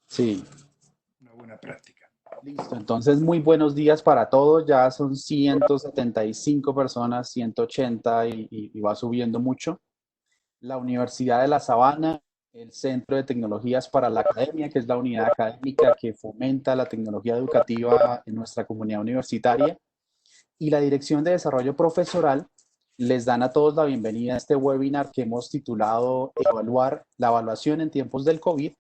Sí, una buena práctica. listo. Entonces, muy buenos días para todos. Ya son 175 personas, 180 y va subiendo mucho. La Universidad de La Sabana, el Centro de Tecnologías para la Academia, que es la unidad académica que fomenta la tecnología educativa en nuestra comunidad universitaria, y la Dirección de Desarrollo Profesoral les dan a todos la bienvenida a este webinar que hemos titulado Evaluar la evaluación en tiempos del COVID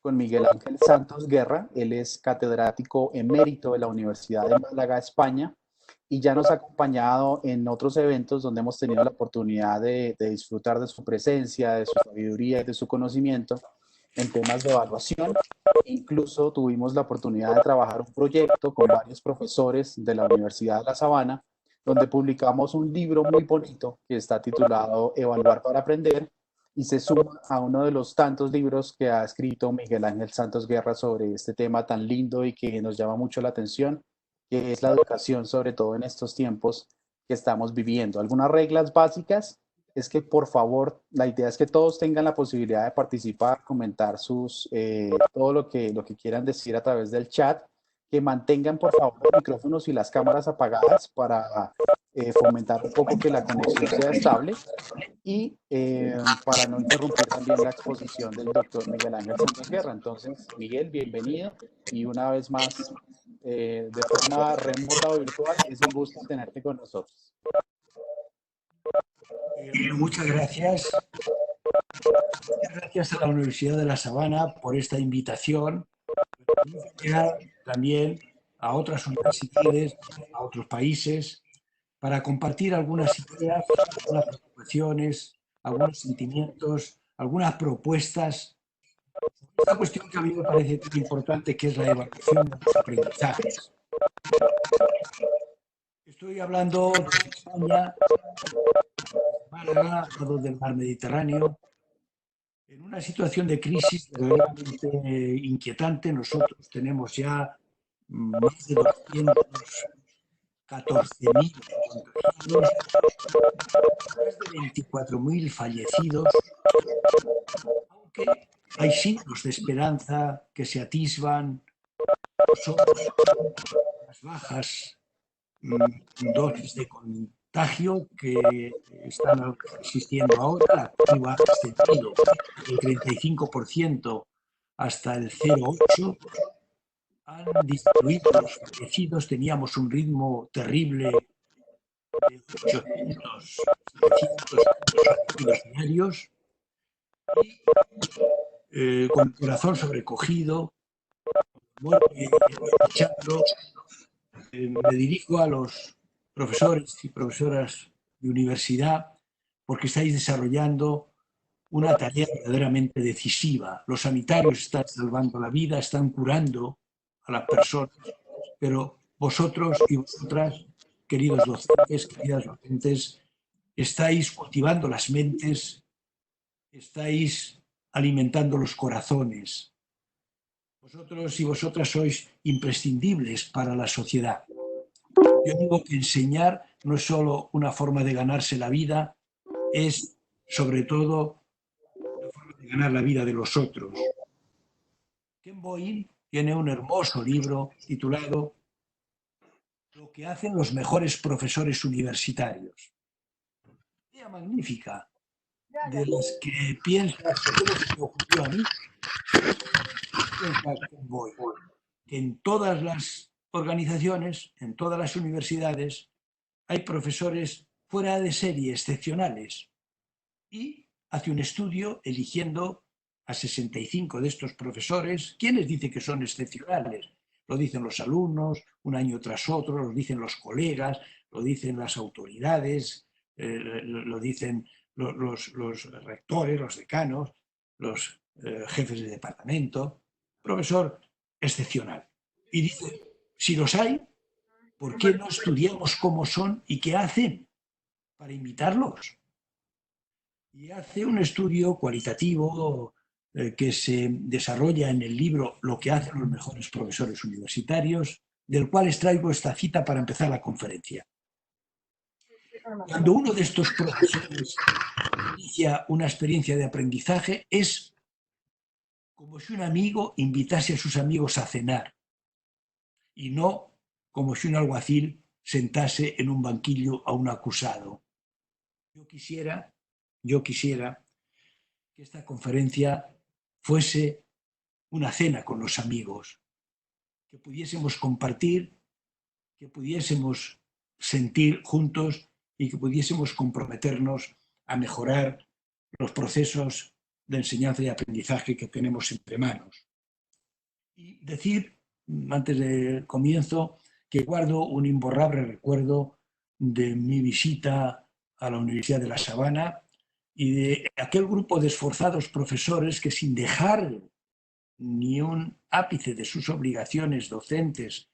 con Miguel Ángel Santos Guerra. Él es catedrático emérito de la Universidad de Málaga, España, y ya nos ha acompañado en otros eventos donde hemos tenido la oportunidad de disfrutar de su presencia, de su sabiduría y de su conocimiento en temas de evaluación. Incluso tuvimos la oportunidad de trabajar un proyecto con varios profesores de la Universidad de La Sabana, donde publicamos un libro muy bonito que está titulado Evaluar para Aprender, y se suma a uno de los tantos libros que ha escrito Miguel Ángel Santos Guerra sobre este tema tan lindo y que nos llama mucho la atención, que es la educación, sobre todo en estos tiempos que estamos viviendo. Algunas reglas básicas es que, por favor, la idea es que todos tengan la posibilidad de participar, comentar todo lo que quieran decir a través del chat, que mantengan, por favor, los micrófonos y las cámaras apagadas para fomentar un poco que la conexión sea estable, y para no interrumpir también la exposición del doctor Miguel Ángel Santos Guerra. Entonces, Miguel, bienvenido, y una vez más, de forma remota o virtual, es un gusto tenerte con nosotros. Bueno, muchas gracias. Muchas gracias a la Universidad de La Sabana por esta invitación. Llegar también a otras universidades, a otros países, para compartir algunas ideas, algunas preocupaciones, algunos sentimientos, algunas propuestas. Esta cuestión que a mí me parece tan importante, que es la evaluación de los aprendizajes. Estoy hablando desde España, desde Málaga, al lado del mar Mediterráneo, en una situación de crisis verdaderamente inquietante. Nosotros tenemos ya más de 214.000 contagiados, más de 24.000 fallecidos, aunque hay signos de esperanza que se atisban. Son las bajas dosis de contagio que están existiendo ahora. La curva ha ascendido del 35% hasta el 0,8%. Han disminuido los fallecidos. Teníamos un ritmo terrible de 800, 700 fallecidos diarios. Y con el corazón sobrecogido, echando, me dirijo a los profesores y profesoras de universidad, porque estáis desarrollando una tarea verdaderamente decisiva. Los sanitarios están salvando la vida, están curando a las personas, pero vosotros y vosotras, queridos docentes, queridas docentes, estáis cultivando las mentes, estáis alimentando los corazones. Vosotros y vosotras sois imprescindibles para la sociedad. Yo digo que enseñar no es solo una forma de ganarse la vida, es sobre todo una forma de ganar la vida de los otros. Ken Boyle tiene un hermoso libro titulado Lo que hacen los mejores profesores universitarios. Idea magnífica, de las que piensas, ¿cómo se me ocurrió a mí? Piensa Ken Boyle, que en todas las organizaciones, en todas las universidades, hay profesores fuera de serie, excepcionales, y hace un estudio eligiendo a 65 de estos profesores. ¿Quiénes dicen que son excepcionales? Lo dicen los alumnos, un año tras otro, lo dicen los colegas, lo dicen las autoridades, lo dicen los rectores, los decanos, los jefes de departamento. Profesor excepcional. Y dice, si los hay, ¿por qué no estudiamos cómo son y qué hacen para imitarlos? Y hace un estudio cualitativo que se desarrolla en el libro Lo que hacen los mejores profesores universitarios, del cual extraigo esta cita para empezar la conferencia. Cuando uno de estos profesores inicia una experiencia de aprendizaje, es como si un amigo invitase a sus amigos a cenar, y no como si un alguacil sentase en un banquillo a un acusado. Yo quisiera que esta conferencia fuese una cena con los amigos, que pudiésemos compartir, que pudiésemos sentir juntos y que pudiésemos comprometernos a mejorar los procesos de enseñanza y aprendizaje que tenemos entre manos. Y decir, antes del comienzo, que guardo un imborrable recuerdo de mi visita a la Universidad de La Sabana y de aquel grupo de esforzados profesores que, sin dejar ni un ápice de sus obligaciones docentes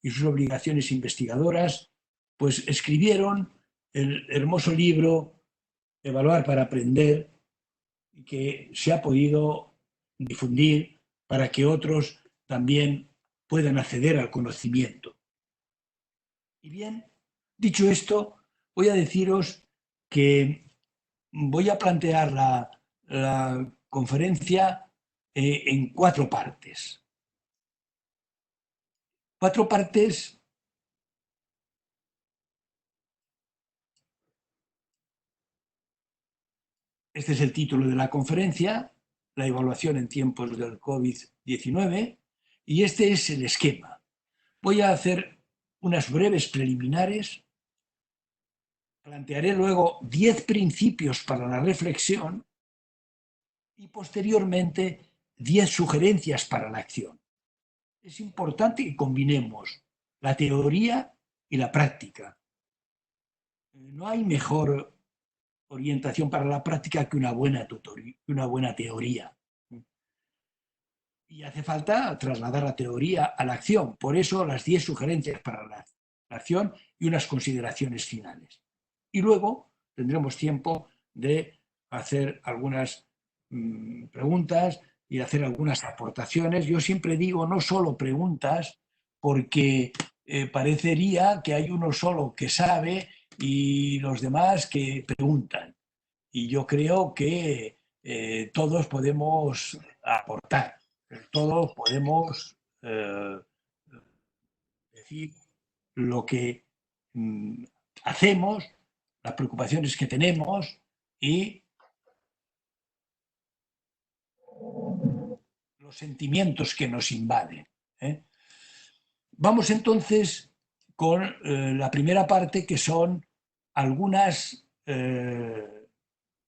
y sus obligaciones investigadoras, pues escribieron el hermoso libro Evaluar para aprender, que se ha podido difundir para que otros también puedan acceder al conocimiento. Y bien, dicho esto, voy a deciros que voy a plantear la conferencia en 4 partes. 4 partes Este es el título de la conferencia, la evaluación en tiempos del COVID-19, y este es el esquema. Voy a hacer unas breves preliminares, plantearé luego 10 principios para la reflexión y posteriormente 10 sugerencias para la acción. Es importante que combinemos la teoría y la práctica. No hay mejor orientación para la práctica que una buena teoría. Y hace falta trasladar la teoría a la acción. Por eso las 10 sugerencias para la acción y unas consideraciones finales. Y luego tendremos tiempo de hacer algunas preguntas y hacer algunas aportaciones. Yo siempre digo no solo preguntas, porque parecería que hay uno solo que sabe y los demás que preguntan. Y yo creo que todos podemos aportar, todos podemos decir lo que hacemos, las preocupaciones que tenemos y los sentimientos que nos invaden. Vamos entonces con la primera parte, que son algunas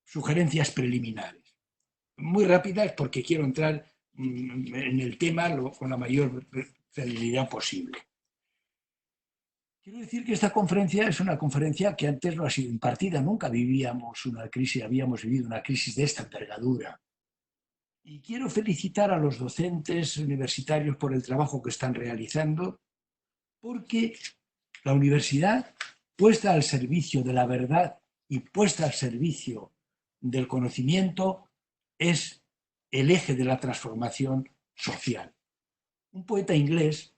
sugerencias preliminares. Muy rápidas, porque quiero entrar en el tema con la mayor celeridad posible. Quiero decir que esta conferencia es una conferencia que antes no ha sido impartida. Nunca habíamos vivido una crisis de esta envergadura. Y quiero felicitar a los docentes universitarios por el trabajo que están realizando, porque la universidad, puesta al servicio de la verdad y puesta al servicio del conocimiento, es el eje de la transformación social. Un poeta inglés,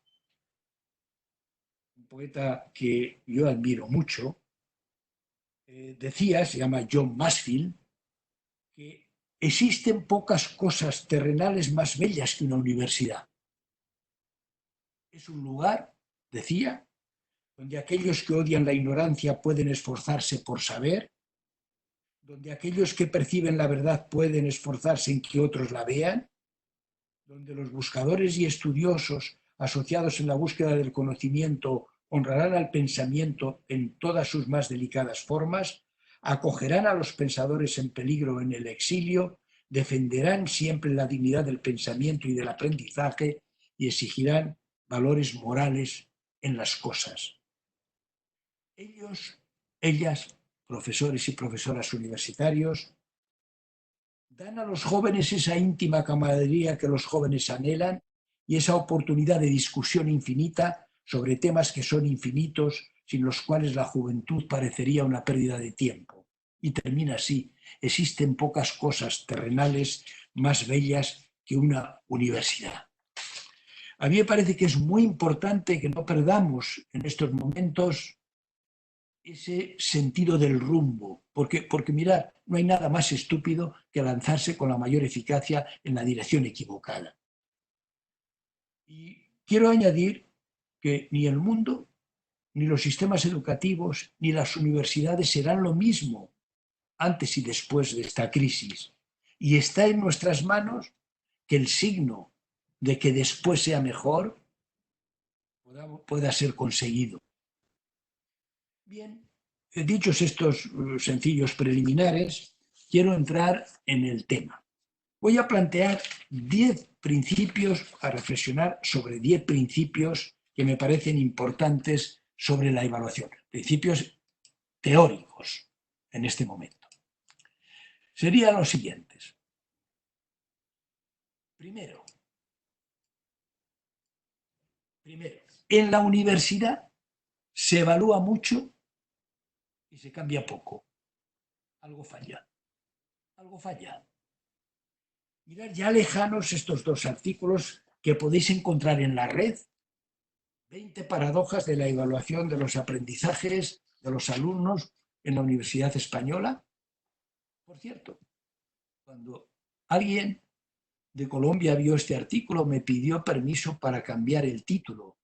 un poeta que yo admiro mucho, decía, se llama John Masefield, que existen pocas cosas terrenales más bellas que una universidad. Es un lugar, decía, donde aquellos que odian la ignorancia pueden esforzarse por saber, donde aquellos que perciben la verdad pueden esforzarse en que otros la vean, donde los buscadores y estudiosos asociados en la búsqueda del conocimiento honrarán al pensamiento en todas sus más delicadas formas, acogerán a los pensadores en peligro en el exilio, defenderán siempre la dignidad del pensamiento y del aprendizaje y exigirán valores morales en las cosas. Ellas, profesores y profesoras universitarios, dan a los jóvenes esa íntima camaradería que los jóvenes anhelan y esa oportunidad de discusión infinita sobre temas que son infinitos, sin los cuales la juventud parecería una pérdida de tiempo. Y termina así: existen pocas cosas terrenales más bellas que una universidad. A mí me parece que es muy importante que no perdamos en estos momentos ese sentido del rumbo, porque mirad, no hay nada más estúpido que lanzarse con la mayor eficacia en la dirección equivocada. Y quiero añadir que ni el mundo, ni los sistemas educativos, ni las universidades serán lo mismo antes y después de esta crisis. Y está en nuestras manos que el signo de que después sea mejor pueda ser conseguido. Bien, dichos estos sencillos preliminares, quiero entrar en el tema. Voy a plantear 10 principios, a reflexionar sobre 10 principios que me parecen importantes sobre la evaluación, principios teóricos en este momento. Serían los siguientes. Primero, en la universidad se evalúa mucho y se cambia poco. Algo falla. Algo falla. Mirad ya lejanos estos dos artículos que podéis encontrar en la red. 20 paradojas de la evaluación de los aprendizajes de los alumnos en la Universidad Española. Por cierto, cuando alguien de Colombia vio este artículo, me pidió permiso para cambiar el título.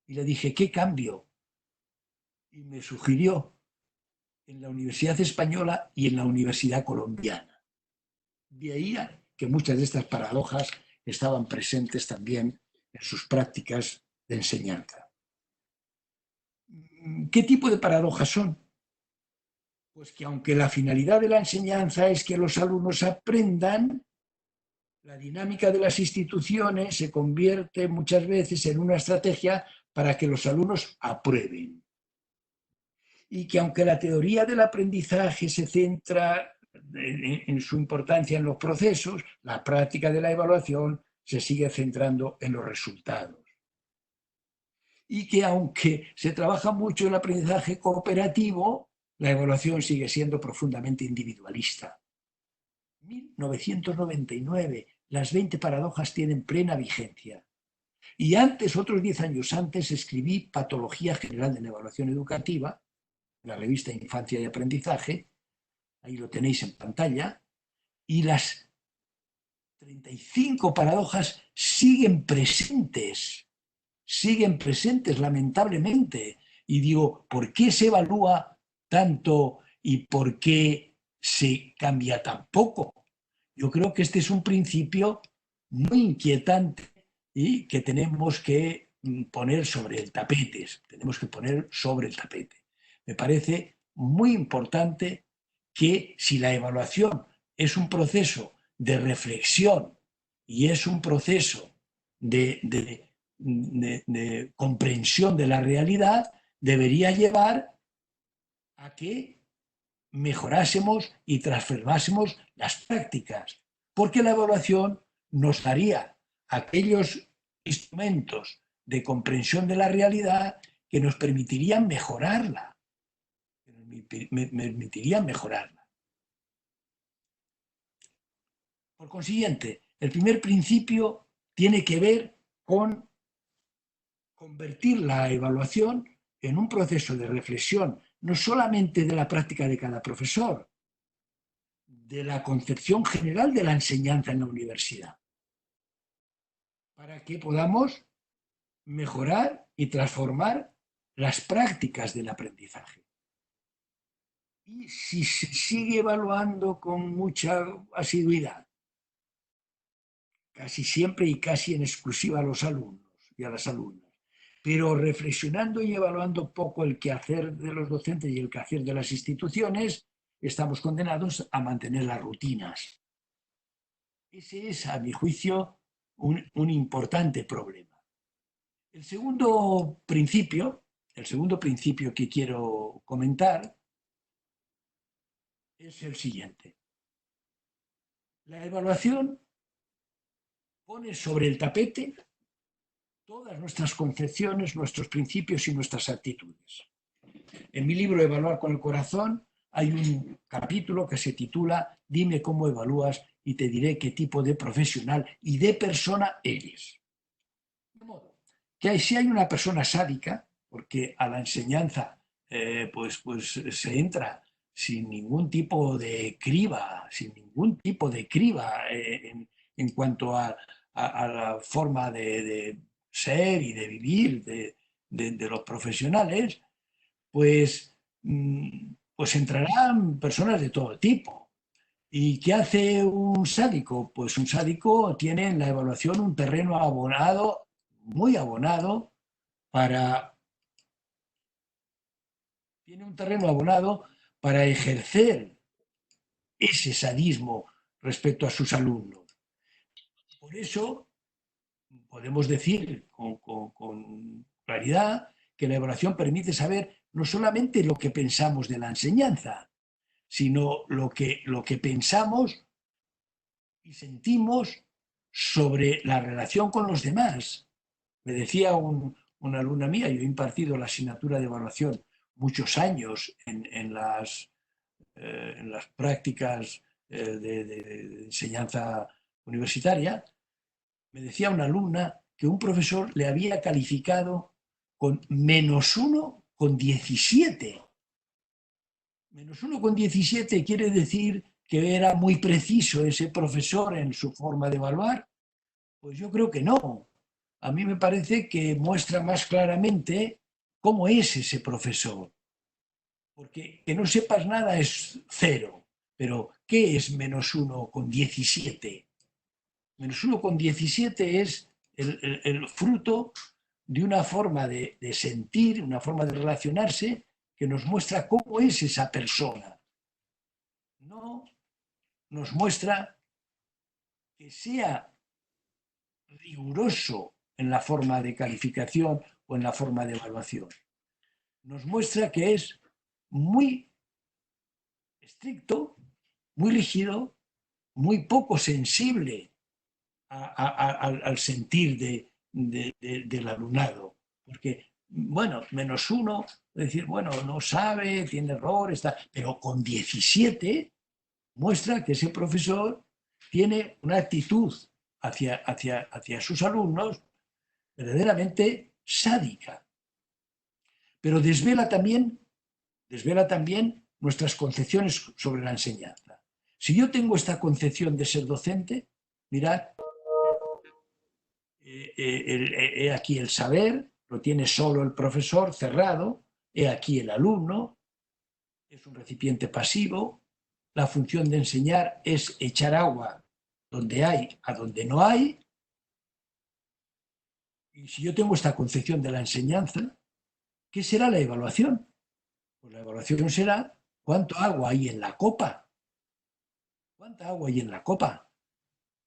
Y le dije, ¿qué cambio? Y me sugirió en la Universidad Española y en la Universidad Colombiana. Veía que muchas de estas paradojas estaban presentes también en sus prácticas de enseñanza. ¿Qué tipo de paradojas son? Pues que aunque la finalidad de la enseñanza es que los alumnos aprendan, la dinámica de las instituciones se convierte muchas veces en una estrategia para que los alumnos aprueben. Y que aunque la teoría del aprendizaje se centra en su importancia en los procesos, la práctica de la evaluación se sigue centrando en los resultados. Y que aunque se trabaja mucho en el aprendizaje cooperativo, la evaluación sigue siendo profundamente individualista. 1999, las 20 paradojas tienen plena vigencia. Y antes, otros 10 años antes, escribí Patología General de la Evaluación Educativa, la revista Infancia y Aprendizaje, ahí lo tenéis en pantalla, y las 35 paradojas siguen presentes lamentablemente. Y digo, ¿por qué se evalúa tanto y por qué se cambia tan poco? Yo creo que este es un principio muy inquietante y que tenemos que poner sobre el tapete. Me parece muy importante que si la evaluación es un proceso de reflexión y es un proceso de comprensión de la realidad, debería llevar a que mejorásemos y transformásemos las prácticas, porque la evaluación nos daría aquellos instrumentos de comprensión de la realidad que nos permitirían mejorarla. Por consiguiente, el primer principio tiene que ver con convertir la evaluación en un proceso de reflexión, no solamente de la práctica de cada profesor, de la concepción general de la enseñanza en la universidad, para que podamos mejorar y transformar las prácticas del aprendizaje. Y si se sigue evaluando con mucha asiduidad, casi siempre y casi en exclusiva a los alumnos y a las alumnas, pero reflexionando y evaluando poco el quehacer de los docentes y el quehacer de las instituciones, estamos condenados a mantener las rutinas. Ese es, a mi juicio, un importante problema. El segundo principio que quiero comentar es el siguiente. La evaluación pone sobre el tapete todas nuestras concepciones, nuestros principios y nuestras actitudes. En mi libro Evaluar con el corazón hay un capítulo que se titula Dime cómo evalúas y te diré qué tipo de profesional y de persona eres. De modo que si hay una persona sádica, porque a la enseñanza pues se entra sin ningún tipo de criba, en cuanto a la forma de ser y de vivir de los profesionales, pues, pues entrarán personas de todo tipo. ¿Y qué hace un sádico? Pues un sádico tiene en la evaluación un terreno abonado, muy abonado, para, tiene un terreno abonado para ejercer ese sadismo respecto a sus alumnos. Por eso podemos decir con claridad que la evaluación permite saber no solamente lo que pensamos de la enseñanza, sino lo que pensamos y sentimos sobre la relación con los demás. Me decía una alumna mía, yo he impartido la asignatura de evaluación muchos años en las prácticas de enseñanza universitaria, me decía una alumna que un profesor le había calificado con -1 con 17. -1 con 17 quiere decir que era muy preciso ese profesor en su forma de evaluar. Pues yo creo que no. A mí me parece que muestra más claramente cómo es ese profesor. Porque que no sepas nada es 0, pero ¿qué es -1 con 17? -1 con 17 es el fruto de una forma de sentir, una forma de relacionarse que nos muestra cómo es esa persona. No nos muestra que sea riguroso en la forma de calificación o en la forma de evaluación. Nos muestra que es muy estricto, muy rígido, muy poco sensible al sentir del alumnado. Porque, bueno, -1, es decir, bueno, no sabe, tiene error, está, pero con 17 muestra que ese profesor tiene una actitud hacia sus alumnos verdaderamente sádica. Pero desvela también nuestras concepciones sobre la enseñanza. Si yo tengo esta concepción de ser docente, mirad, he aquí el saber, lo tiene solo el profesor cerrado, he aquí el alumno, es un recipiente pasivo, la función de enseñar es echar agua donde hay a donde no hay, y si yo tengo esta concepción de la enseñanza, ¿qué será la evaluación? Pues la evaluación será cuánto agua hay en la copa. ¿Cuánta agua hay en la copa?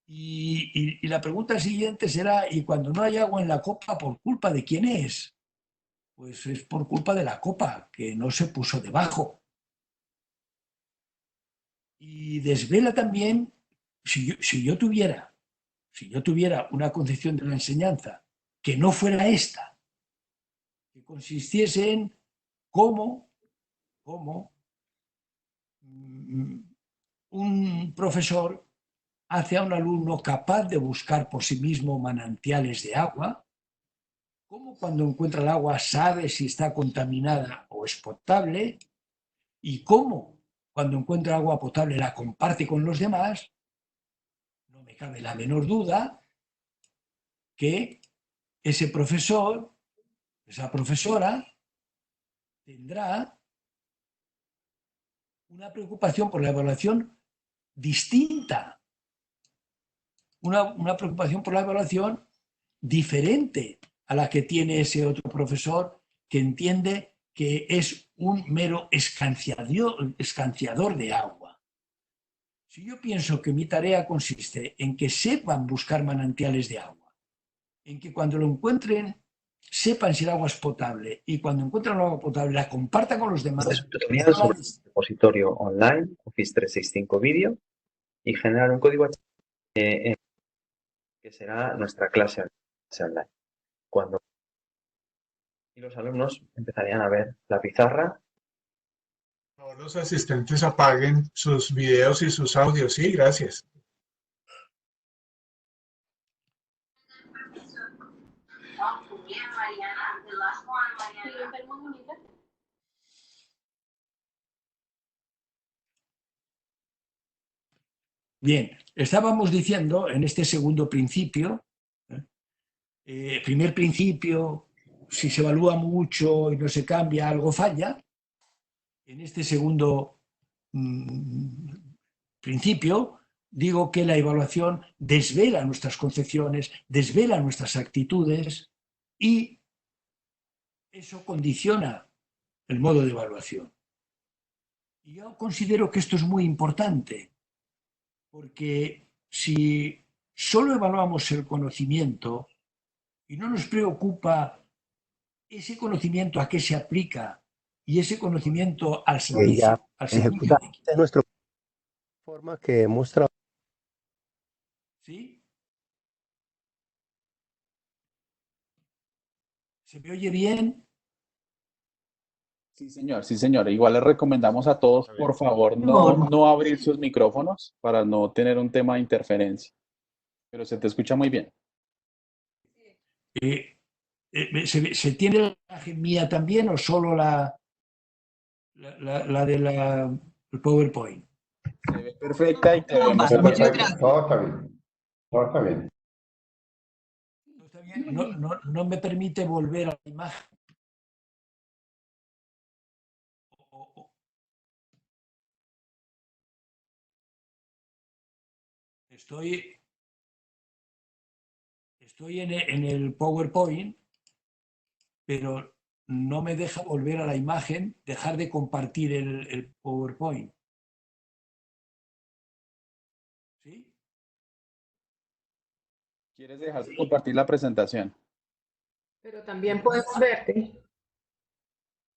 Y la pregunta siguiente será, ¿y cuando no hay agua en la copa, por culpa de quién es? Pues es por culpa de la copa, que no se puso debajo. Y desvela también, si yo tuviera una concepción de la enseñanza que no fuera esta, que consistiese en cómo un profesor hace a un alumno capaz de buscar por sí mismo manantiales de agua, cómo cuando encuentra el agua sabe si está contaminada o es potable, y cómo cuando encuentra agua potable la comparte con los demás, no me cabe la menor duda que ese profesor, esa profesora, tendrá una preocupación por la evaluación distinta, una preocupación por la evaluación diferente a la que tiene ese otro profesor que entiende que es un mero escanciador de agua. Si yo pienso que mi tarea consiste en que sepan buscar manantiales de agua, en que cuando lo encuentren sepan si el agua es potable y cuando encuentran el agua potable la compartan con los demás. Este es un tutorial sobre el repositorio online Office 365 Video y generar un código que será nuestra clase online. Cuando los alumnos empezarían a ver la pizarra. Por favor, los asistentes apaguen sus videos y sus audios. Sí, gracias. Bien, estábamos diciendo en este segundo principio, primer principio, si se evalúa mucho y no se cambia, algo falla. En este segundo principio, digo que la evaluación desvela nuestras concepciones, desvela nuestras actitudes y eso condiciona el modo de evaluación. Y yo considero que esto es muy importante, porque si solo evaluamos el conocimiento y no nos preocupa ese conocimiento a qué se aplica y ese conocimiento al servicio, Ejecuta de... nuestra forma que hemos trabajado. ¿Sí? ¿Se me oye bien? Sí, señor, sí, señor. Igual les recomendamos a todos, por favor, no abrir sus micrófonos para no tener un tema de interferencia. Pero se te escucha muy bien. ¿Se tiene la imagen mía también o solo la del PowerPoint? Se ve perfecta y te vemos Perfecto. también. Todo está bien. Todo está bien. No me permite volver a la imagen. Estoy en el PowerPoint, pero no me deja volver a la imagen, dejar de compartir el PowerPoint. ¿Sí? ¿Quieres dejar de compartir la presentación? Pero también podemos verte.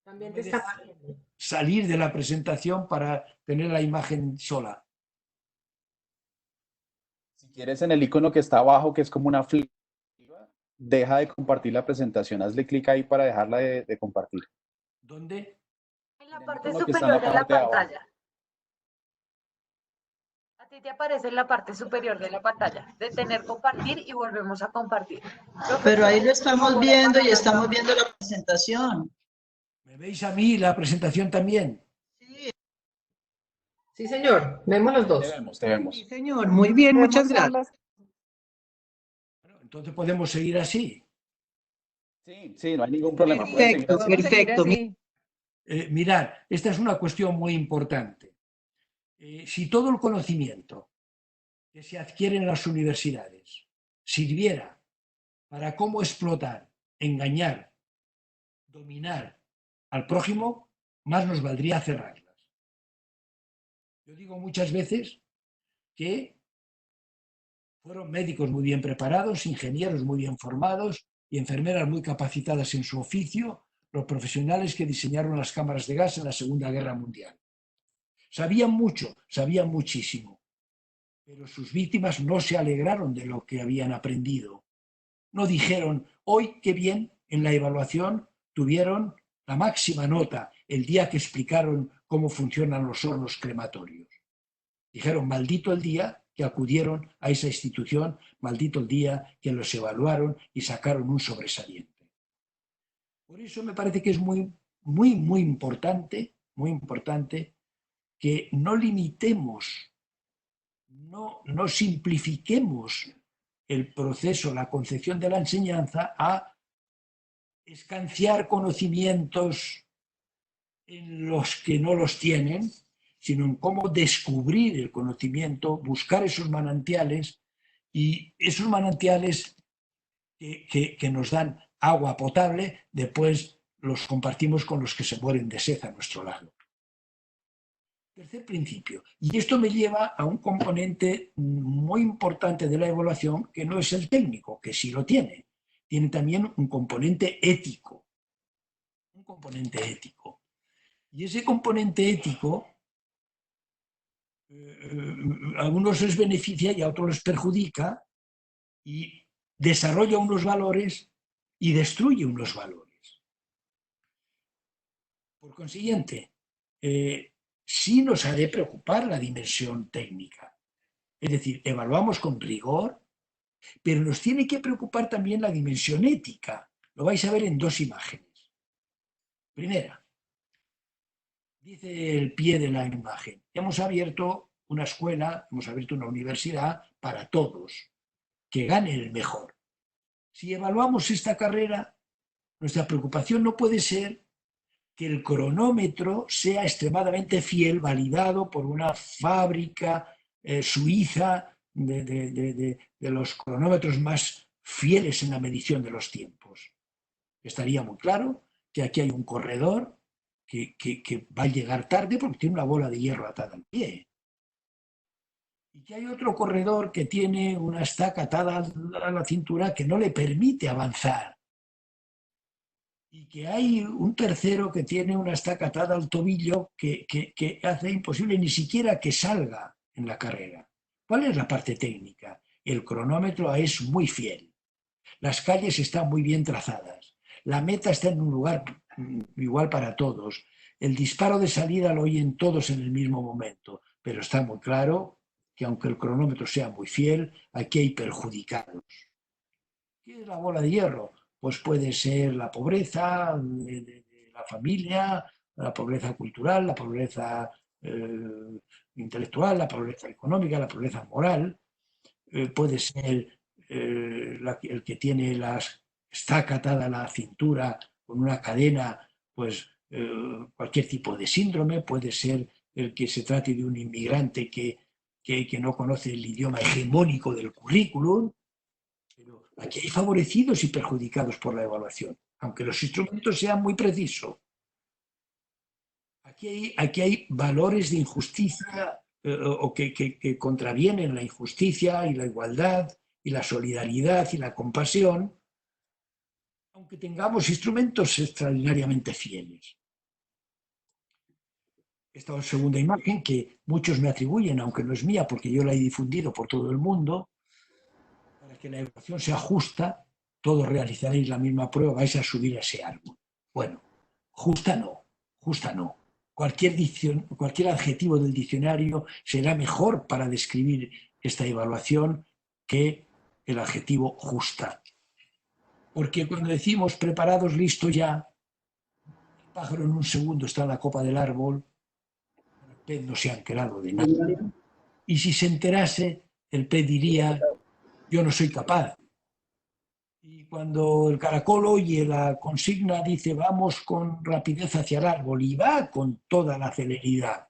También te está viendo. Salir de la presentación para tener la imagen sola. Si quieres en el icono que está abajo, que es como una flecha, deja de compartir la presentación. Hazle clic ahí para dejarla de compartir. ¿Dónde? En la parte Icono que está en superior de la parte de abajo. pantalla. A ti te aparece en la parte superior de la pantalla. Detener compartir y volvemos a compartir. Pero ahí lo estamos viendo y estamos viendo la presentación. ¿Me veis a mí la presentación también? Sí, Sí, señor. Vemos los dos. Te vemos. sí, señor. Muy bien, muchas gracias. Bueno, entonces podemos seguir así. Sí, sí, no hay ningún problema. Puedes seguir Perfecto, así. perfecto. Mirad, esta es una cuestión muy importante. Si todo el conocimiento que se adquiere en las universidades sirviera para cómo explotar, engañar, dominar al prójimo, más nos valdría cerrarlas. Yo digo muchas veces que fueron médicos muy bien preparados, ingenieros muy bien formados y enfermeras muy capacitadas en su oficio, los profesionales que diseñaron las cámaras de gas en la Segunda Guerra Mundial. Sabían mucho, sabían muchísimo, pero sus víctimas no se alegraron de lo que habían aprendido. No dijeron, hoy qué bien, en la evaluación tuvieron la máxima nota el día que explicaron cómo funcionan los hornos crematorios. Dijeron, maldito el día que acudieron a esa institución, maldito el día que los evaluaron y sacaron un sobresaliente. Por eso me parece que es muy importante que no limitemos, no simplifiquemos el proceso, la concepción de la enseñanza a escanciar conocimientos en los que no los tienen, sino en cómo descubrir el conocimiento, buscar esos manantiales y esos manantiales que nos dan agua potable, después los compartimos con los que se mueren de sed a nuestro lado. Tercer principio, y esto me lleva a un componente muy importante de la evaluación que no es el técnico, que sí lo tiene. Tiene también un componente ético. Un componente ético. Y ese componente ético a algunos les beneficia y a otros les perjudica y desarrolla unos valores y destruye unos valores. Por consiguiente, sí nos ha de preocupar la dimensión técnica. Es decir, evaluamos con rigor, pero nos tiene que preocupar también la dimensión ética. Lo vais a ver en dos imágenes. Primera, dice el pie de la imagen, hemos abierto una escuela, hemos abierto una universidad para todos, que gane el mejor. Si evaluamos esta carrera, nuestra preocupación no puede ser que el cronómetro sea extremadamente fiel, validado por una fábrica suiza de los cronómetros más fieles en la medición de los tiempos. Estaría muy claro que aquí hay un corredor que va a llegar tarde porque tiene una bola de hierro atada al pie. Y que hay otro corredor que tiene una estaca atada a la cintura que no le permite avanzar. Y que hay un tercero que tiene una estaca atada al tobillo que hace imposible ni siquiera que salga en la carrera. ¿Cuál es la parte técnica? El cronómetro es muy fiel. Las calles están muy bien trazadas. La meta está en un lugar igual para todos. El disparo de salida lo oyen todos en el mismo momento. Pero está muy claro que aunque el cronómetro sea muy fiel, aquí hay perjudicados. ¿Qué es la bola de hierro? Pues puede ser la pobreza de la familia, la pobreza cultural, la pobreza intelectual, la pobreza económica, la pobreza moral. Puede ser el que tiene estaca atada a la cintura con una cadena, pues cualquier tipo de síndrome. Puede ser el que se trate de un inmigrante que no conoce el idioma hegemónico del currículum. Pero aquí hay favorecidos y perjudicados por la evaluación, aunque los instrumentos sean muy precisos. Aquí hay valores de injusticia o que contravienen la injusticia y la igualdad y la solidaridad y la compasión, aunque tengamos instrumentos extraordinariamente fieles. Esta segunda imagen, que muchos me atribuyen, aunque no es mía porque yo la he difundido por todo el mundo, para que la evaluación sea justa, todos realizaréis la misma prueba, vais a subir a ese árbol. Bueno, justa no. Cualquier adjetivo del diccionario será mejor para describir esta evaluación que el adjetivo justa. Porque cuando decimos preparados, listo ya, el pájaro en un segundo está en la copa del árbol, el pez no se ha enterado de nada. Y si se enterase, el pez diría, yo no soy capaz. Y cuando el caracol oye la consigna, dice, vamos con rapidez hacia el árbol, y va con toda la celeridad.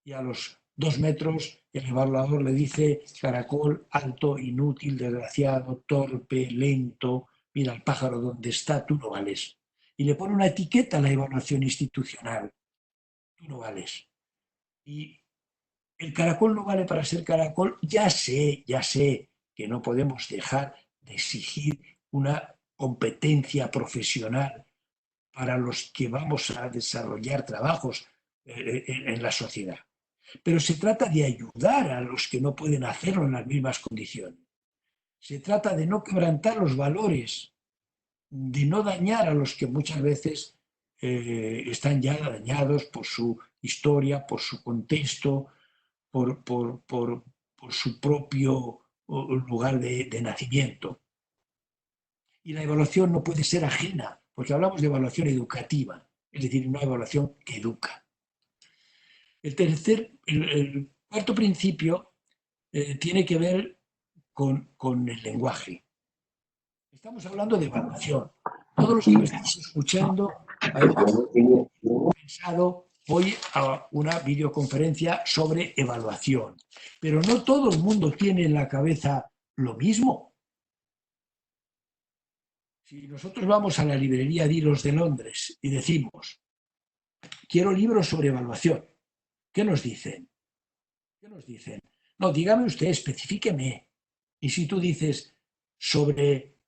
Y a los 2 metros, el evaluador le dice, caracol, alto, inútil, desgraciado, torpe, lento, mira el pájaro donde está, tú no vales. Y le pone una etiqueta a la evaluación institucional, tú no vales. Y el caracol no vale para ser caracol, ya sé que no podemos dejar de exigir una competencia profesional para los que vamos a desarrollar trabajos en la sociedad. Pero se trata de ayudar a los que no pueden hacerlo en las mismas condiciones. Se trata de no quebrantar los valores, de no dañar a los que muchas veces están ya dañados por su historia, por su contexto, por su propio lugar de nacimiento. Y la evaluación no puede ser ajena, porque hablamos de evaluación educativa, es decir, una evaluación que educa. El cuarto principio tiene que ver con el lenguaje. Estamos hablando de evaluación. Todos los que me estáis escuchando habéis pensado, voy a una videoconferencia sobre evaluación. Pero no todo el mundo tiene en la cabeza lo mismo. Si nosotros vamos a la librería Dilos de Londres y decimos, quiero libros sobre evaluación, ¿qué nos dicen? No, dígame usted, especifíqueme. Y si tú dices sobre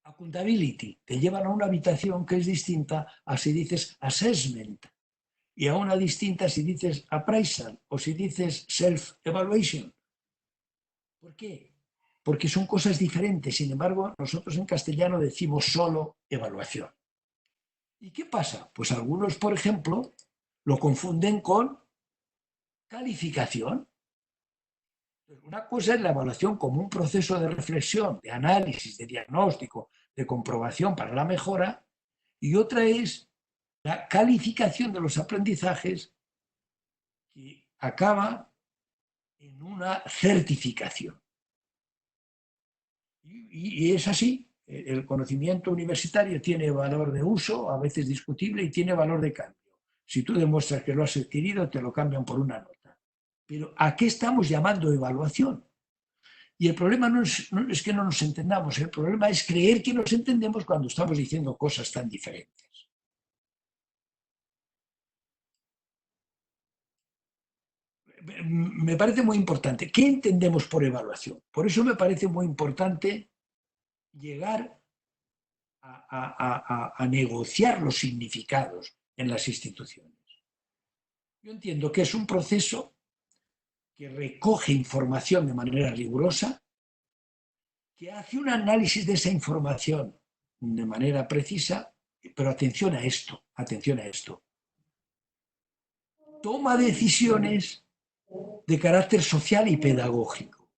accountability, te llevan a una habitación que es distinta a si dices assessment, y a una distinta si dices appraisal o si dices self-evaluation. ¿Por qué? Porque son cosas diferentes. Sin embargo, nosotros en castellano decimos solo evaluación. ¿Y qué pasa? Pues algunos, por ejemplo, lo confunden con calificación. Una cosa es la evaluación como un proceso de reflexión, de análisis, de diagnóstico, de comprobación para la mejora, y otra es la calificación de los aprendizajes, que acaba en una certificación. Y es así. El conocimiento universitario tiene valor de uso, a veces discutible, y tiene valor de cambio. Si tú demuestras que lo has adquirido, te lo cambian por una nota. Pero ¿a qué estamos llamando evaluación? Y el problema no es que no nos entendamos, el problema es creer que nos entendemos cuando estamos diciendo cosas tan diferentes. Me parece muy importante. ¿Qué entendemos por evaluación? Por eso me parece muy importante llegar a negociar los significados en las instituciones. Yo entiendo que es un proceso que recoge información de manera rigurosa, que hace un análisis de esa información de manera precisa, pero atención a esto, toma decisiones de carácter social y pedagógico.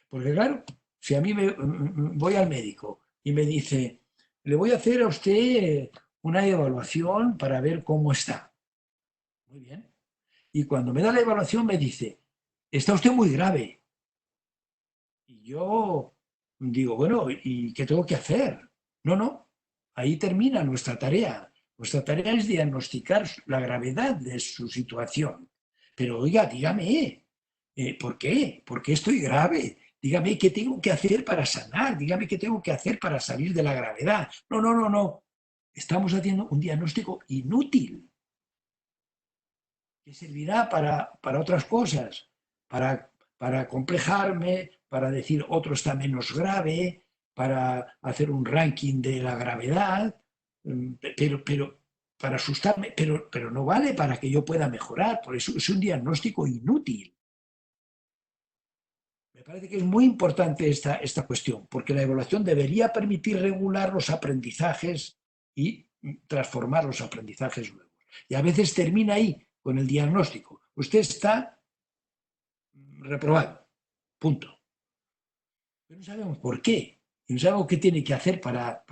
Porque claro, si a mí voy al médico y me dice, le voy a hacer a usted una evaluación para ver cómo está. Muy bien. Y cuando me da la evaluación me dice, está usted muy grave. Y yo digo, bueno, ¿y qué tengo que hacer? No, ahí termina nuestra tarea. Nuestra tarea es diagnosticar la gravedad de su situación. Pero oiga, dígame, ¿por qué? ¿Por qué estoy grave? Dígame qué tengo que hacer para sanar, dígame qué tengo que hacer para salir de la gravedad. No. Estamos haciendo un diagnóstico inútil, que servirá para otras cosas, para complejarme, para decir otro está menos grave, para hacer un ranking de la gravedad, pero para asustarme, pero no vale para que yo pueda mejorar, por eso es un diagnóstico inútil. Me parece que es muy importante esta cuestión, porque la evaluación debería permitir regular los aprendizajes y transformar los aprendizajes nuevos. Y a veces termina ahí, con el diagnóstico. Usted está reprobado, punto. Pero no sabemos por qué, y no sabemos qué tiene que hacer para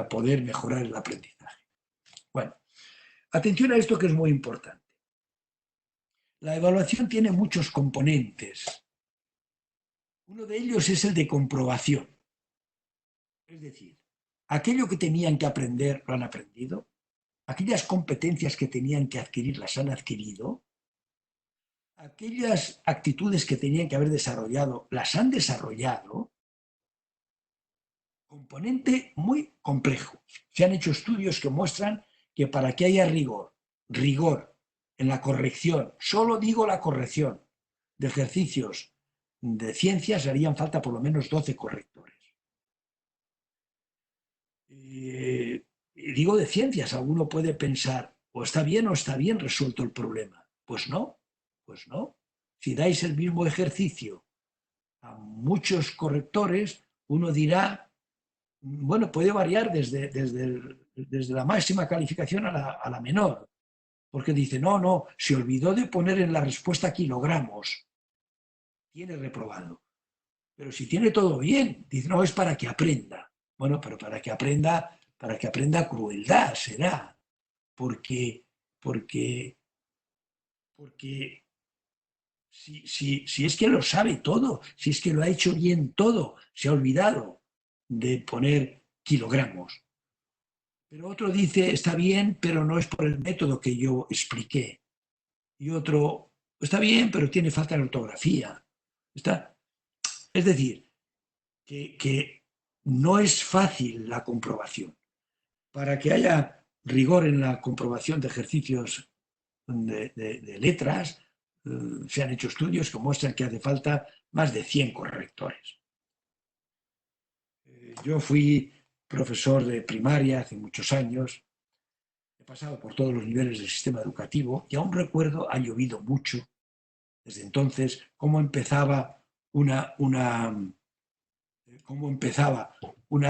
poder mejorar el aprendizaje. Bueno, atención a esto que es muy importante. La evaluación tiene muchos componentes. Uno de ellos es el de comprobación. Es decir, aquello que tenían que aprender lo han aprendido, aquellas competencias que tenían que adquirir las han adquirido, aquellas actitudes que tenían que haber desarrollado las han desarrollado. Componente muy complejo. Se han hecho estudios que muestran que para que haya rigor en la corrección, solo digo la corrección de ejercicios de ciencias, harían falta por lo menos 12 correctores. Digo de ciencias, alguno puede pensar, o está bien resuelto el problema. Pues no. Si dais el mismo ejercicio a muchos correctores, uno dirá, bueno, puede variar desde la máxima calificación a la menor, porque dice, no, se olvidó de poner en la respuesta kilogramos, tiene reprobado. Pero si tiene todo bien, dice, no, es para que aprenda. Bueno, pero para que aprenda crueldad será, porque si es que lo sabe todo, si es que lo ha hecho bien todo, se ha olvidado de poner kilogramos. Pero otro dice, está bien, pero no es por el método que yo expliqué. Y otro, está bien, pero tiene falta de ortografía. Es decir, que no es fácil la comprobación. Para que haya rigor en la comprobación de ejercicios de letras, se han hecho estudios que muestran que hace falta más de 100 correctores. Yo fui profesor de primaria hace muchos años, he pasado por todos los niveles del sistema educativo y aún recuerdo, ha llovido mucho desde entonces, cómo empezaba una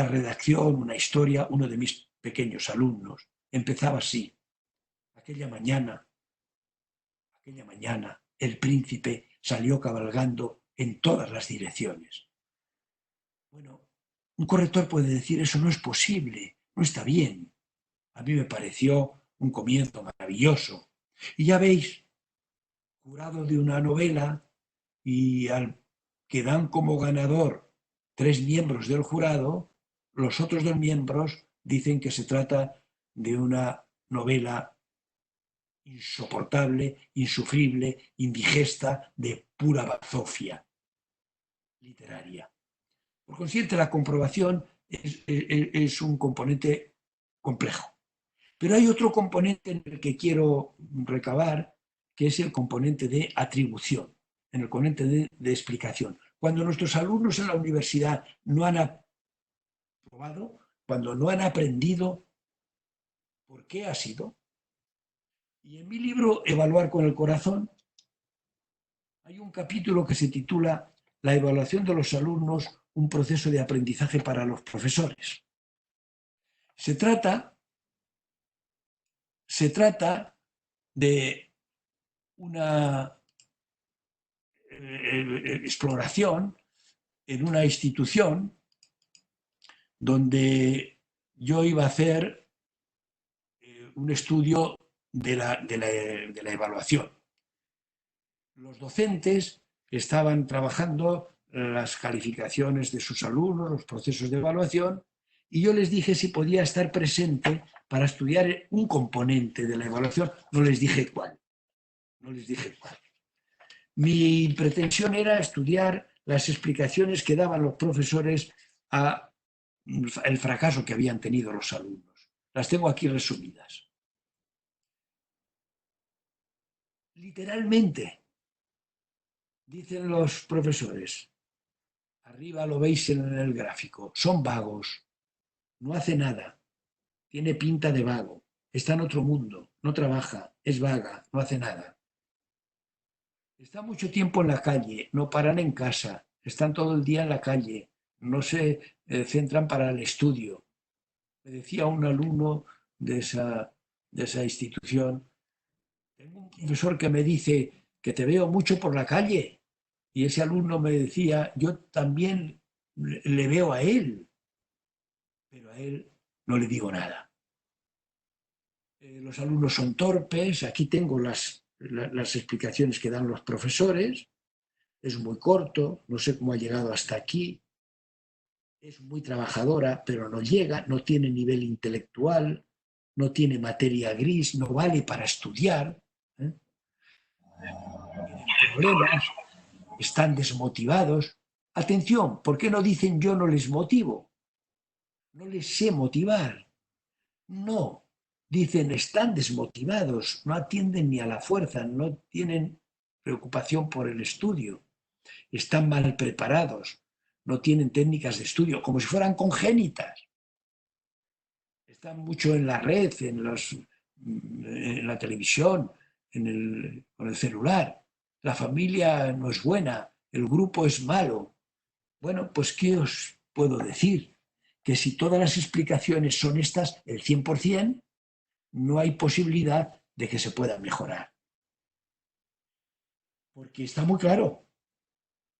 redacción, una historia, uno de mis pequeños alumnos. Empezaba así. Aquella mañana, el príncipe salió cabalgando en todas las direcciones. Bueno, un corrector puede decir, eso no es posible, no está bien. A mí me pareció un comienzo maravilloso. Y ya veis, jurado de una novela y al que dan como ganador 3 miembros del jurado, los otros 2 miembros dicen que se trata de una novela insoportable, insufrible, indigesta, de pura bazofia literaria. Por consiguiente, la comprobación es un componente complejo. Pero hay otro componente en el que quiero recabar, que es el componente de atribución, en el componente de explicación. Cuando nuestros alumnos en la universidad no han aprobado, cuando no han aprendido por qué ha sido. Y en mi libro, Evaluar con el corazón, hay un capítulo que se titula La evaluación de los alumnos, un proceso de aprendizaje para los profesores. Se trata de una exploración en una institución donde yo iba a hacer un estudio de la evaluación. Los docentes estaban trabajando las calificaciones de sus alumnos, los procesos de evaluación, y yo les dije si podía estar presente para estudiar un componente de la evaluación. No les dije cuál. Mi pretensión era estudiar las explicaciones que daban los profesores al fracaso que habían tenido los alumnos. Las tengo aquí resumidas. Literalmente, dicen los profesores, arriba lo veis en el gráfico, son vagos, no hace nada, tiene pinta de vago, está en otro mundo, no trabaja, es vaga, no hace nada. Está mucho tiempo en la calle, no paran en casa, están todo el día en la calle, no se centran para el estudio. Me decía un alumno de esa institución, tengo un profesor que me dice que te veo mucho por la calle, y ese alumno me decía, yo también le veo a él, pero a él no le digo nada. Los alumnos son torpes, aquí tengo las explicaciones que dan los profesores, es muy corto, no sé cómo ha llegado hasta aquí, es muy trabajadora, pero no llega, no tiene nivel intelectual, no tiene materia gris, no vale para estudiar, tienen problemas, están desmotivados. Atención, ¿por qué no dicen yo no les motivo? No les sé motivar. No, dicen están desmotivados, no atienden ni a la fuerza, no tienen preocupación por el estudio, están mal preparados, no tienen técnicas de estudio, como si fueran congénitas. Están mucho en la red, en la televisión, con el celular. La familia no es buena, el grupo es malo. Bueno, pues ¿qué os puedo decir? Que si todas las explicaciones son estas, el 100%, no hay posibilidad de que se pueda mejorar. Porque está muy claro.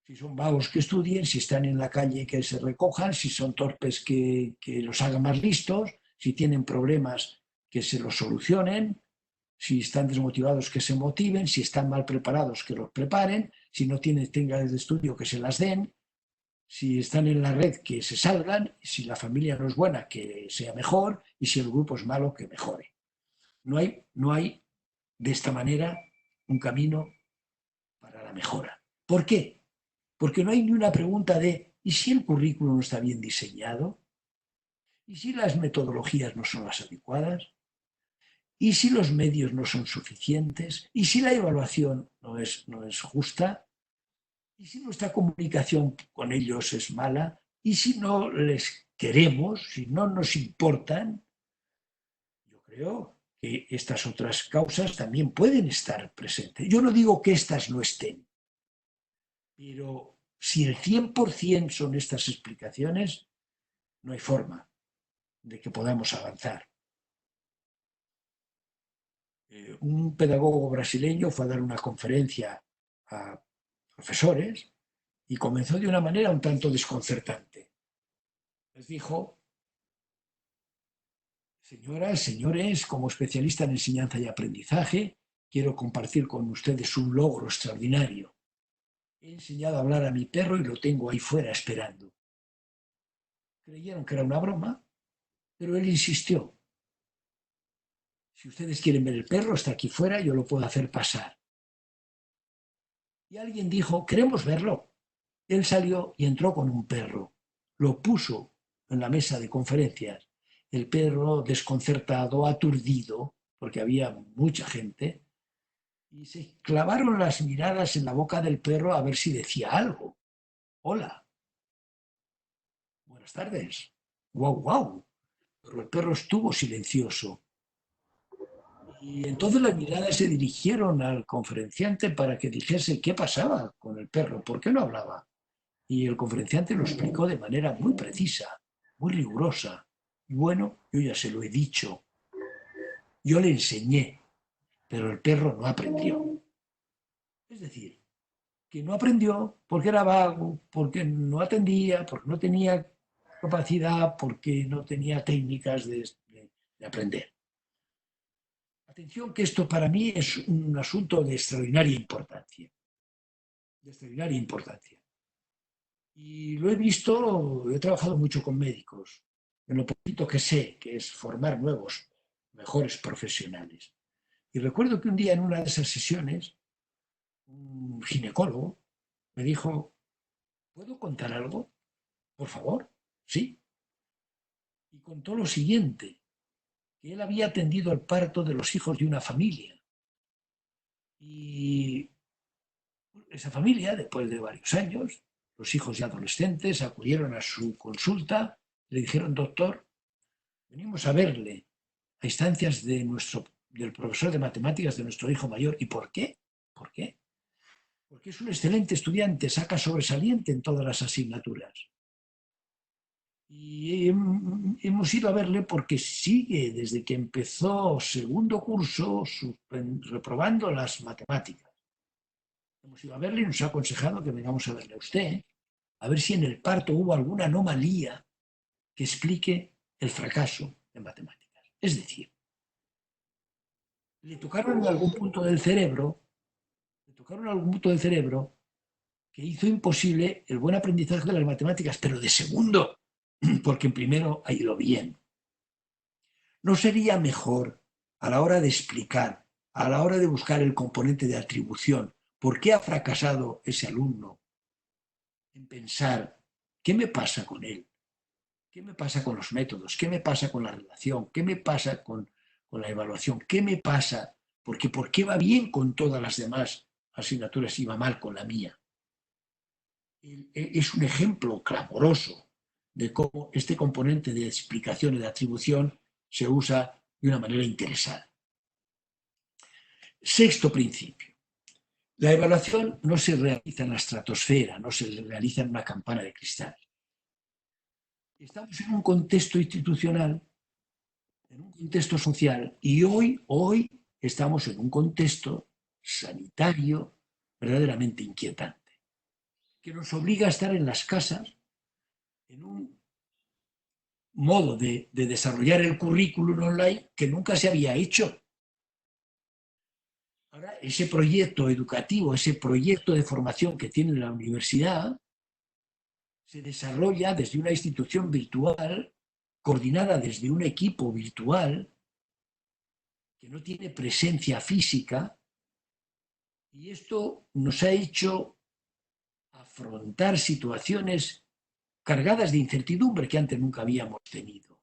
Si son vagos que estudien, si están en la calle que se recojan, si son torpes que los hagan más listos, si tienen problemas que se los solucionen, si están desmotivados que se motiven, si están mal preparados que los preparen, si no tienen técnicas de estudio que se las den, si están en la red que se salgan, si la familia no es buena que sea mejor y si el grupo es malo que mejore. No hay de esta manera un camino para la mejora. ¿Por qué? Porque no hay ni una pregunta de ¿y si el currículum no está bien diseñado? ¿Y si las metodologías no son las adecuadas? ¿Y si los medios no son suficientes? ¿Y si la evaluación no es justa? ¿Y si nuestra comunicación con ellos es mala? ¿Y si no les queremos, si no nos importan? Yo creo que estas otras causas también pueden estar presentes. Yo no digo que estas no estén, pero si el 100% son estas explicaciones, no hay forma de que podamos avanzar. Un pedagogo brasileño fue a dar una conferencia a profesores y comenzó de una manera un tanto desconcertante. Les dijo, señoras, señores, como especialista en enseñanza y aprendizaje, quiero compartir con ustedes un logro extraordinario. He enseñado a hablar a mi perro y lo tengo ahí fuera esperando. Creyeron que era una broma, pero él insistió. Si ustedes quieren ver el perro, está aquí fuera, yo lo puedo hacer pasar. Y alguien dijo, queremos verlo. Él salió y entró con un perro. Lo puso en la mesa de conferencias. El perro, desconcertado, aturdido, porque había mucha gente, y se clavaron las miradas en la boca del perro a ver si decía algo. Hola. Buenas tardes. Guau, guau. Pero el perro estuvo silencioso. Y entonces las miradas se dirigieron al conferenciante para que dijese qué pasaba con el perro, por qué no hablaba. Y el conferenciante lo explicó de manera muy precisa, muy rigurosa. Y bueno, yo ya se lo he dicho. Yo le enseñé, pero el perro no aprendió. Es decir, que no aprendió porque era vago, porque no atendía, porque no tenía capacidad, porque no tenía técnicas de aprender. Atención que esto para mí es un asunto de extraordinaria importancia. De extraordinaria importancia. Y lo he visto, he trabajado mucho con médicos, en lo poquito que sé, que es formar nuevos, mejores profesionales. Y recuerdo que un día en una de esas sesiones, un ginecólogo me dijo, ¿puedo contar algo? Por favor, sí. Y contó lo siguiente, que él había atendido el parto de los hijos de una familia. Y esa familia, después de varios años, los hijos ya adolescentes acudieron a su consulta, le dijeron, doctor, venimos a verle a instancias del profesor de matemáticas de nuestro hijo mayor. ¿Y por qué? ¿Por qué? Porque es un excelente estudiante, saca sobresaliente en todas las asignaturas. Y hemos ido a verle porque sigue desde que empezó segundo curso reprobando las matemáticas. Hemos ido a verle y nos ha aconsejado que vengamos a verle a usted, a ver si en el parto hubo alguna anomalía que explique el fracaso en matemáticas. Es decir, le tocaron algún punto del cerebro que hizo imposible el buen aprendizaje de las matemáticas, pero de segundo, porque en primero ha ido bien. ¿No sería mejor a la hora de explicar, a la hora de buscar el componente de atribución, por qué ha fracasado ese alumno, en pensar, ¿qué me pasa con él? ¿Qué me pasa con los métodos? ¿Qué me pasa con la relación? ¿Qué me pasa con la evaluación? ¿Qué me pasa? Porque ¿por qué va bien con todas las demás asignaturas y va mal con la mía? Es un ejemplo clamoroso de cómo este componente de explicación y de atribución se usa de una manera interesada. Sexto principio. La evaluación no se realiza en la estratosfera, no se realiza en una campana de cristal. Estamos en un contexto institucional, en un contexto social, y hoy estamos en un contexto sanitario verdaderamente inquietante, que nos obliga a estar en las casas en un modo de desarrollar el currículum online que nunca se había hecho. Ahora, ese proyecto educativo, ese proyecto de formación que tiene la universidad, se desarrolla desde una institución virtual, coordinada desde un equipo virtual, que no tiene presencia física, y esto nos ha hecho afrontar situaciones cargadas de incertidumbre que antes nunca habíamos tenido.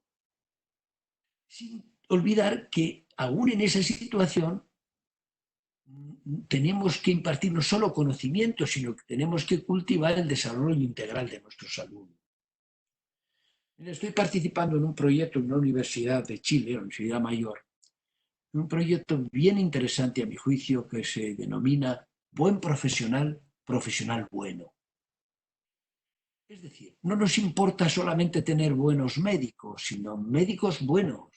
Sin olvidar que aún en esa situación tenemos que impartir no solo conocimiento, sino que tenemos que cultivar el desarrollo integral de nuestros alumnos. Estoy participando en un proyecto en una universidad de Chile, Universidad Mayor, un proyecto bien interesante a mi juicio que se denomina Buen Profesional, Profesional Bueno. Es decir, no nos importa solamente tener buenos médicos, sino médicos buenos.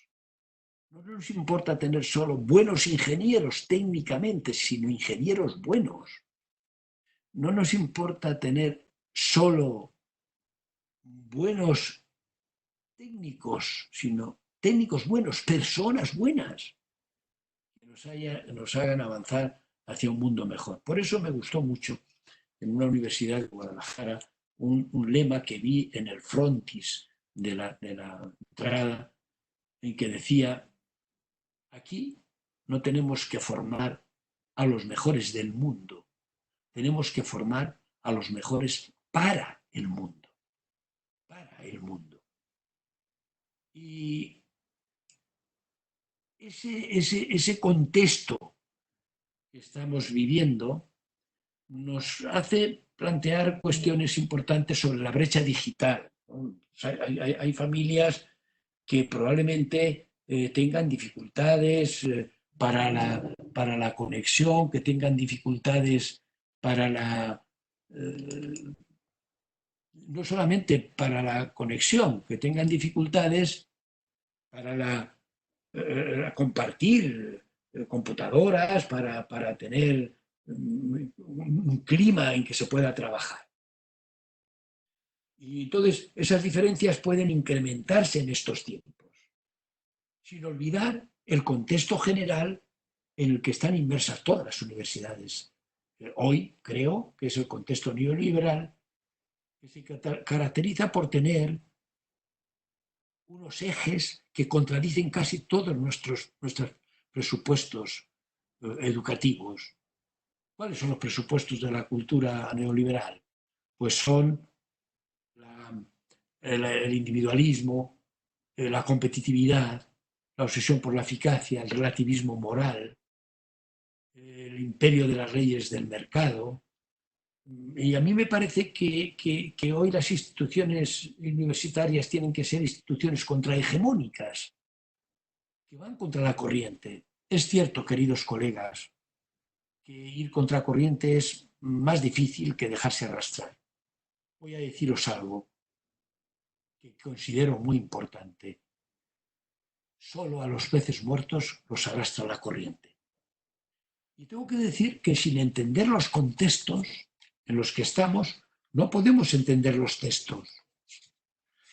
No nos importa tener solo buenos ingenieros técnicamente, sino ingenieros buenos. No nos importa tener solo buenos técnicos, sino técnicos buenos, personas buenas. nos hagan avanzar hacia un mundo mejor. Por eso me gustó mucho en una universidad de Guadalajara un lema que vi en el frontis de la entrada, en que decía: aquí no tenemos que formar a los mejores del mundo, tenemos que formar a los mejores para el mundo. Para el mundo. Y ese contexto que estamos viviendo nos hace plantear cuestiones importantes sobre la brecha digital, ¿no? O sea, hay familias que probablemente tengan dificultades para la conexión, que tengan dificultades para no solamente para la conexión, que tengan dificultades para compartir computadoras, para tener un clima en que se pueda trabajar. Y entonces esas diferencias pueden incrementarse en estos tiempos, sin olvidar el contexto general en el que están inmersas todas las universidades. Hoy creo que es el contexto neoliberal, que se caracteriza por tener unos ejes que contradicen casi todos nuestros presupuestos educativos. ¿Cuáles son los presupuestos de la cultura neoliberal? Pues son el individualismo, la competitividad, la obsesión por la eficacia, el relativismo moral, el imperio de las leyes del mercado. Y a mí me parece que hoy las instituciones universitarias tienen que ser instituciones contrahegemónicas, que van contra la corriente. Es cierto, queridos colegas, que ir contra corriente es más difícil que dejarse arrastrar. Voy a deciros algo que considero muy importante. Solo a los peces muertos los arrastra la corriente. Y tengo que decir que sin entender los contextos en los que estamos, no podemos entender los textos.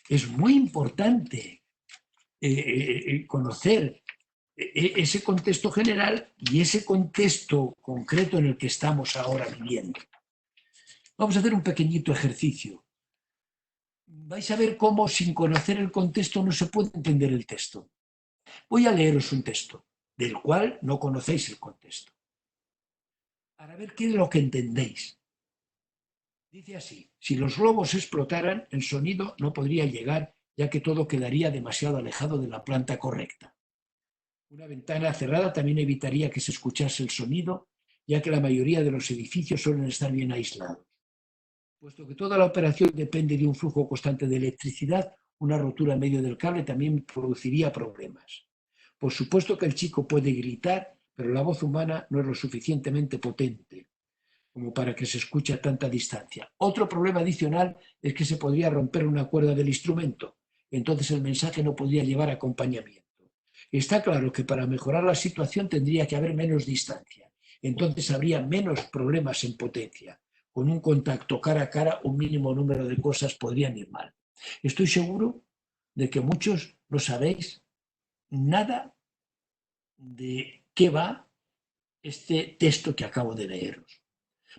Es muy importante conocer ese contexto general y ese contexto concreto en el que estamos ahora viviendo. Vamos a hacer un pequeñito ejercicio. Vais a ver cómo sin conocer el contexto no se puede entender el texto. Voy a leeros un texto del cual no conocéis el contexto, para ver qué es lo que entendéis. Dice así: si los globos explotaran, el sonido no podría llegar, ya que todo quedaría demasiado alejado de la planta correcta. Una ventana cerrada también evitaría que se escuchase el sonido, ya que la mayoría de los edificios suelen estar bien aislados. Puesto que toda la operación depende de un flujo constante de electricidad, una rotura en medio del cable también produciría problemas. Por supuesto que el chico puede gritar, pero la voz humana no es lo suficientemente potente como para que se escuche a tanta distancia. Otro problema adicional es que se podría romper una cuerda del instrumento, entonces el mensaje no podría llevar acompañamiento. Está claro que para mejorar la situación tendría que haber menos distancia, entonces habría menos problemas en potencia. Con un contacto cara a cara, un mínimo número de cosas podrían ir mal. Estoy seguro de que muchos no sabéis nada de qué va este texto que acabo de leeros.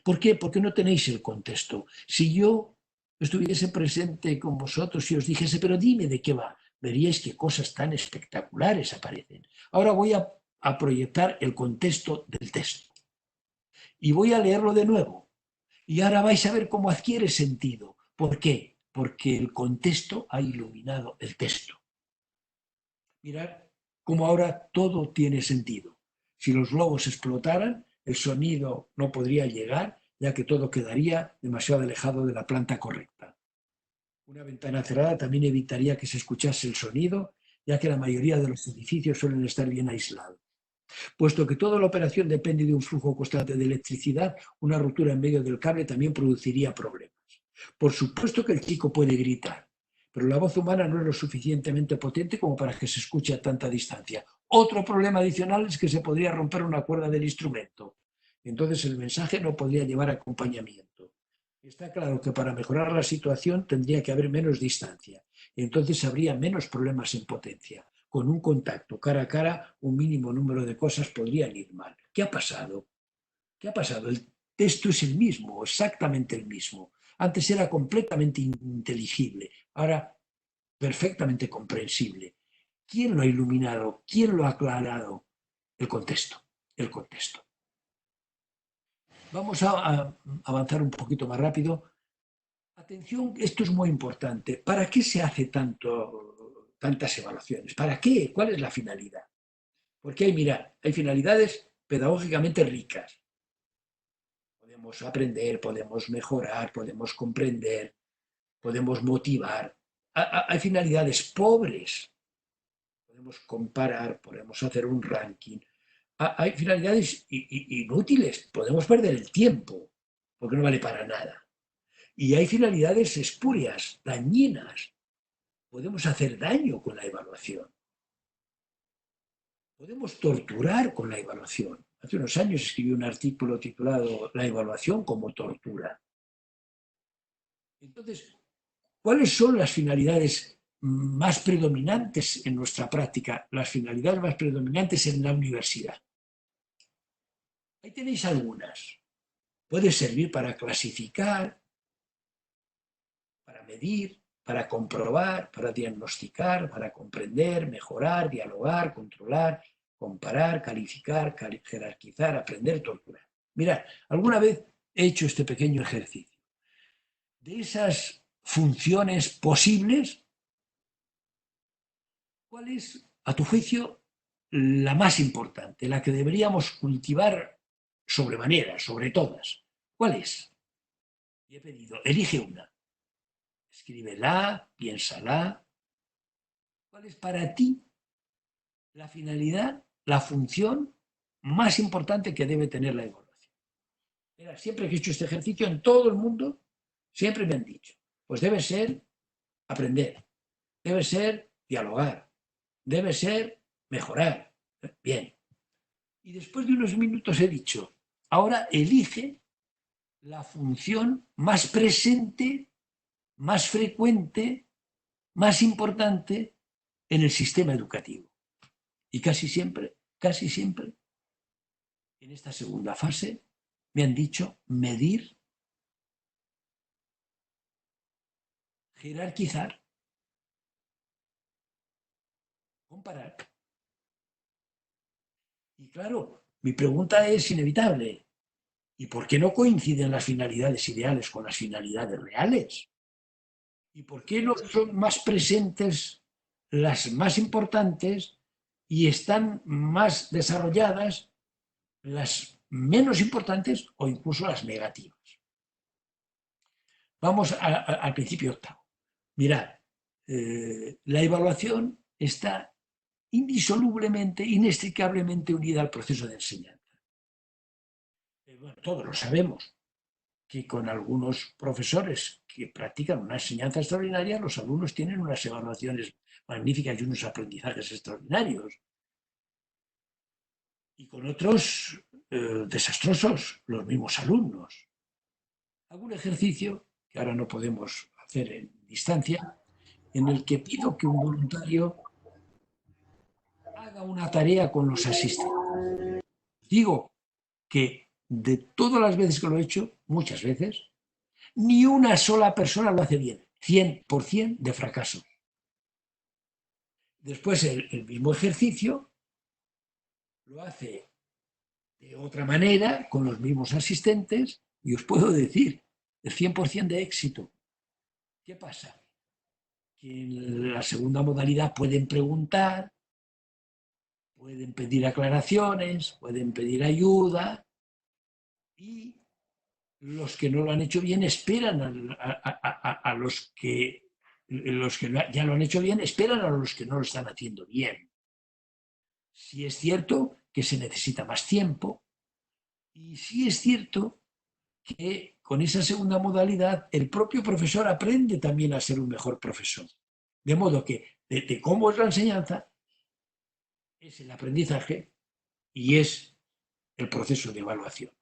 ¿Por qué? Porque no tenéis el contexto. Si yo estuviese presente con vosotros y os dijese, pero dime de qué va, veríais qué cosas tan espectaculares aparecen. Ahora voy a proyectar el contexto del texto. Y voy a leerlo de nuevo. Y ahora vais a ver cómo adquiere sentido. ¿Por qué? Porque el contexto ha iluminado el texto. Mirad cómo ahora todo tiene sentido. Si los globos explotaran, el sonido no podría llegar, ya que todo quedaría demasiado alejado de la planta correcta. Una ventana cerrada también evitaría que se escuchase el sonido, ya que la mayoría de los edificios suelen estar bien aislados. Puesto que toda la operación depende de un flujo constante de electricidad, una ruptura en medio del cable también produciría problemas. Por supuesto que el chico puede gritar, pero la voz humana no es lo suficientemente potente como para que se escuche a tanta distancia. Otro problema adicional es que se podría romper una cuerda del instrumento. Entonces el mensaje no podría llevar acompañamiento. Está claro que para mejorar la situación tendría que haber menos distancia. Entonces habría menos problemas en potencia. con un contacto cara a cara, un mínimo número de cosas podrían ir mal. ¿Qué ha pasado? ¿Qué ha pasado? El texto es el mismo, exactamente el mismo. Antes era completamente ininteligible, ahora perfectamente comprensible. ¿Quién lo ha iluminado? ¿Quién lo ha aclarado? El contexto, el contexto. Vamos a avanzar un poquito más rápido. Atención, esto es muy importante. ¿Para qué se hace tantas evaluaciones? ¿Para qué? ¿Cuál es la finalidad? Porque hay finalidades pedagógicamente ricas. Podemos aprender, podemos mejorar, podemos comprender, podemos motivar. Hay finalidades pobres. Podemos comparar, podemos hacer un ranking. Hay finalidades inútiles. Podemos perder el tiempo porque no vale para nada. Y hay finalidades espurias, dañinas. Podemos hacer daño con la evaluación. Podemos torturar con la evaluación. Hace unos años escribí un artículo titulado La evaluación como tortura. Entonces, ¿cuáles son las finalidades más predominantes en nuestra práctica? Las finalidades más predominantes en la universidad. Ahí tenéis algunas. Puede servir para clasificar, para medir, para comprobar, para diagnosticar, para comprender, mejorar, dialogar, controlar, comparar, calificar, jerarquizar, aprender, torturar. Mirad, alguna vez he hecho este pequeño ejercicio. De esas funciones posibles, ¿cuál es, a tu juicio, la más importante, la que deberíamos cultivar sobremanera, sobre todas? ¿Cuál es? Y he pedido, elige una. Escríbela, piénsala. ¿Cuál es para ti la finalidad, la función más importante que debe tener la evaluación? Mira, siempre que he hecho este ejercicio en todo el mundo, siempre me han dicho, pues debe ser aprender, debe ser dialogar, debe ser mejorar. Bien. Y después de unos minutos he dicho, ahora elige la función más presente, más frecuente, más importante en el sistema educativo. Y casi siempre, en esta segunda fase, me han dicho medir, jerarquizar, comparar. Y claro, mi pregunta es inevitable. ¿Y por qué no coinciden las finalidades ideales con las finalidades reales? ¿Y por qué no son más presentes las más importantes y están más desarrolladas las menos importantes o incluso las negativas? Vamos al principio octavo. Mirad, la evaluación está indisolublemente, inextricablemente unida al proceso de enseñanza. Bueno, todos lo sabemos, que con algunos profesores que practican una enseñanza extraordinaria, los alumnos tienen unas evaluaciones magníficas y unos aprendizajes extraordinarios. Y con otros desastrosos, los mismos alumnos. Hago un ejercicio, que ahora no podemos hacer en distancia, en el que pido que un voluntario haga una tarea con los asistentes. Digo que de todas las veces que lo he hecho, muchas veces, ni una sola persona lo hace bien, 100% de fracaso. Después el mismo ejercicio lo hace de otra manera, con los mismos asistentes, y os puedo decir, el 100% de éxito. ¿Qué pasa? Que en la segunda modalidad pueden preguntar, pueden pedir aclaraciones, pueden pedir ayuda, y los que no lo han hecho bien esperan a los que ya lo han hecho bien, esperan a los que no lo están haciendo bien. Sí es cierto que se necesita más tiempo y sí es cierto que con esa segunda modalidad el propio profesor aprende también a ser un mejor profesor. De modo que de cómo es la enseñanza es el aprendizaje y es el proceso de evaluación.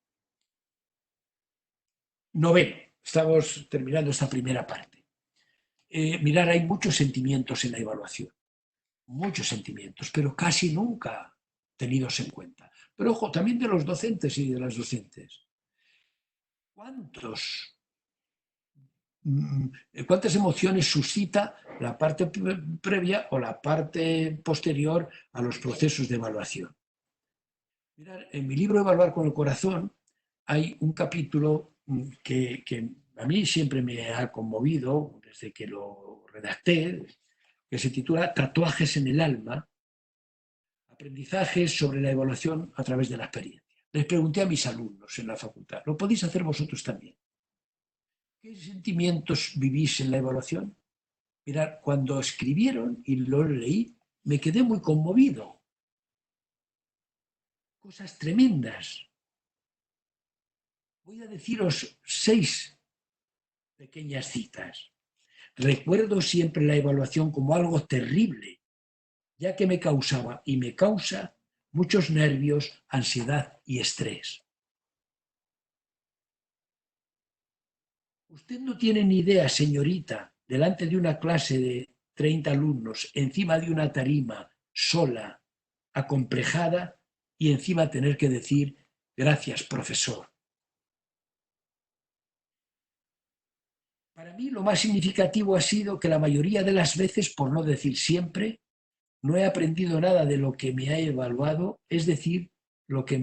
Noveno, estamos terminando esta primera parte. Mirar, hay muchos sentimientos en la evaluación. muchos sentimientos, pero casi nunca tenidos en cuenta. Pero ojo, también de los docentes y de las docentes. ¿Cuántas emociones suscita la parte previa o la parte posterior a los procesos de evaluación? Mirad, en mi libro Evaluar con el corazón hay un capítulo que a mí siempre me ha conmovido desde que lo redacté, que se titula Tatuajes en el alma, aprendizajes sobre la evaluación a través de la experiencia. Les pregunté a mis alumnos en la facultad, ¿lo podéis hacer vosotros también? ¿Qué sentimientos vivís en la evaluación? Mirad, cuando escribieron y lo leí, me quedé muy conmovido. Cosas tremendas. Voy a deciros 6 pequeñas citas. Recuerdo siempre la evaluación como algo terrible, ya que me causaba y me causa muchos nervios, ansiedad y estrés. Usted no tiene ni idea, señorita, delante de una clase de 30 alumnos, encima de una tarima, sola, acomplejada, y encima tener que decir gracias, profesor. Para mí lo más significativo ha sido que la mayoría de las veces, por no decir siempre, no he aprendido nada de lo que me ha evaluado, es decir, lo que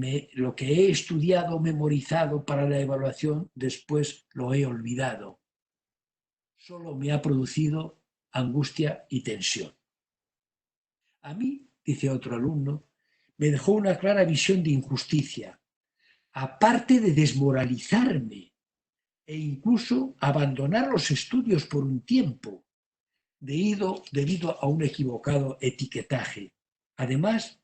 he estudiado, memorizado para la evaluación, después lo he olvidado. Solo me ha producido angustia y tensión. A mí, dice otro alumno, me dejó una clara visión de injusticia, aparte de desmoralizarme e incluso abandonar los estudios por un tiempo, debido a un equivocado etiquetaje. Además,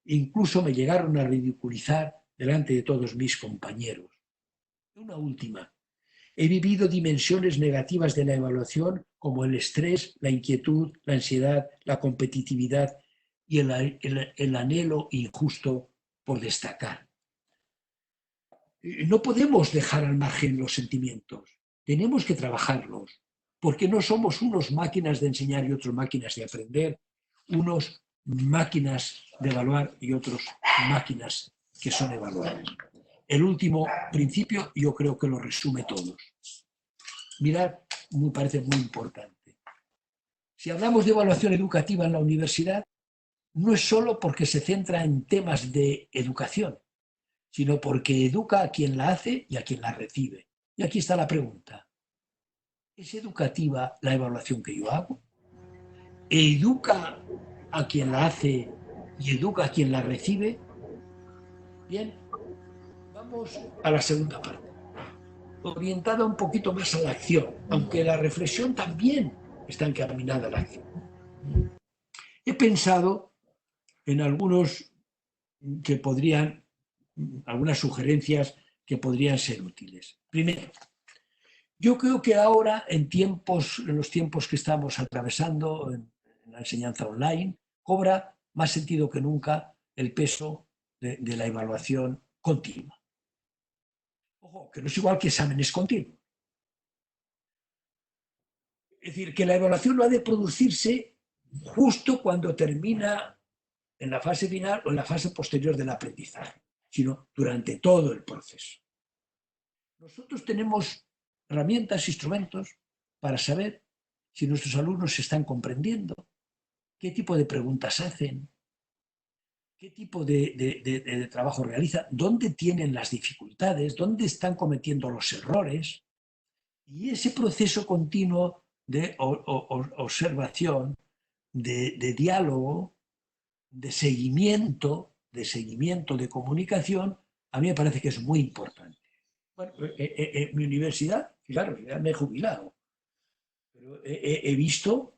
incluso me llegaron a ridiculizar delante de todos mis compañeros. Una última. He vivido dimensiones negativas de la evaluación como el estrés, la inquietud, la ansiedad, la competitividad y el anhelo injusto por destacar. No podemos dejar al margen los sentimientos, tenemos que trabajarlos, porque no somos unos máquinas de enseñar y otros máquinas de aprender, unos máquinas de evaluar y otros máquinas que son evaluadas. El último principio yo creo que lo resume todos. Mirad, me parece muy importante. Si hablamos de evaluación educativa en la universidad, no es solo porque se centra en temas de educación, sino porque educa a quien la hace y a quien la recibe. Y aquí está la pregunta. ¿Es educativa la evaluación que yo hago? ¿Educa a quien la hace y educa a quien la recibe? Bien, vamos a la segunda parte, orientada un poquito más a la acción, aunque la reflexión también está encaminada a la acción. He pensado en algunas sugerencias que podrían ser útiles. Primero, yo creo que ahora, en los tiempos que estamos atravesando en la enseñanza online, cobra más sentido que nunca el peso de la evaluación continua. Ojo, que no es igual que exámenes continuos. Es decir, que la evaluación no ha de producirse justo cuando termina en la fase final o en la fase posterior del aprendizaje, sino durante todo el proceso. Nosotros tenemos herramientas, instrumentos para saber si nuestros alumnos se están comprendiendo, qué tipo de preguntas hacen, qué tipo de trabajo realizan, dónde tienen las dificultades, dónde están cometiendo los errores. Y ese proceso continuo de observación, de diálogo, de seguimiento, de comunicación, a mí me parece que es muy importante. Bueno, en mi universidad, claro, ya me he jubilado, pero he visto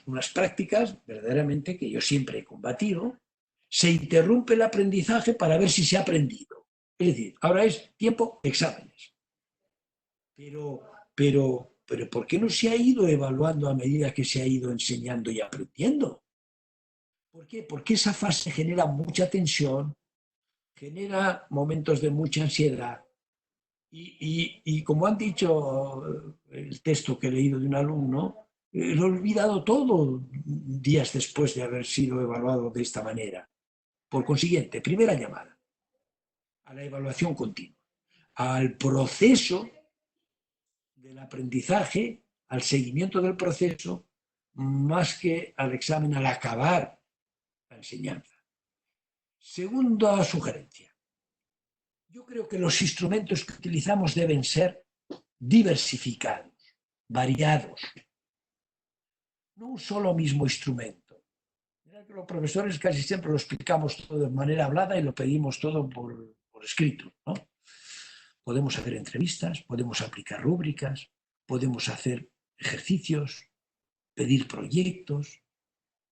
unas prácticas verdaderamente que yo siempre he combatido. Se interrumpe el aprendizaje para ver si se ha aprendido. Es decir, ahora es tiempo exámenes. Pero ¿por qué no se ha ido evaluando a medida que se ha ido enseñando y aprendiendo? ¿Por qué? Porque esa fase genera mucha tensión, genera momentos de mucha ansiedad. Y como han dicho el texto que he leído de un alumno, lo he olvidado todo días después de haber sido evaluado de esta manera. Por consiguiente, primera llamada a la evaluación continua, al proceso del aprendizaje, al seguimiento del proceso, más que al examen al acabar la enseñanza. Segunda sugerencia. Yo creo que los instrumentos que utilizamos deben ser diversificados, variados. No un solo mismo instrumento. Mira que los profesores casi siempre lo explicamos todo de manera hablada y lo pedimos todo por escrito, ¿no? Podemos hacer entrevistas, podemos aplicar rúbricas, podemos hacer ejercicios, pedir proyectos,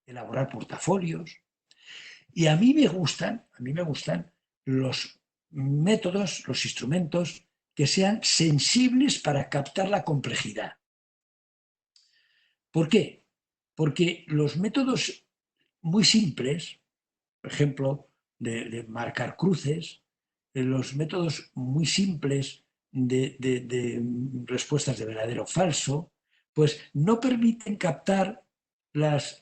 elaborar portafolios. Y a mí me gustan los métodos, los instrumentos que sean sensibles para captar la complejidad. ¿Por qué? Porque los métodos muy simples, por ejemplo, de marcar cruces, los métodos muy simples de respuestas de verdadero o falso, pues no permiten captar las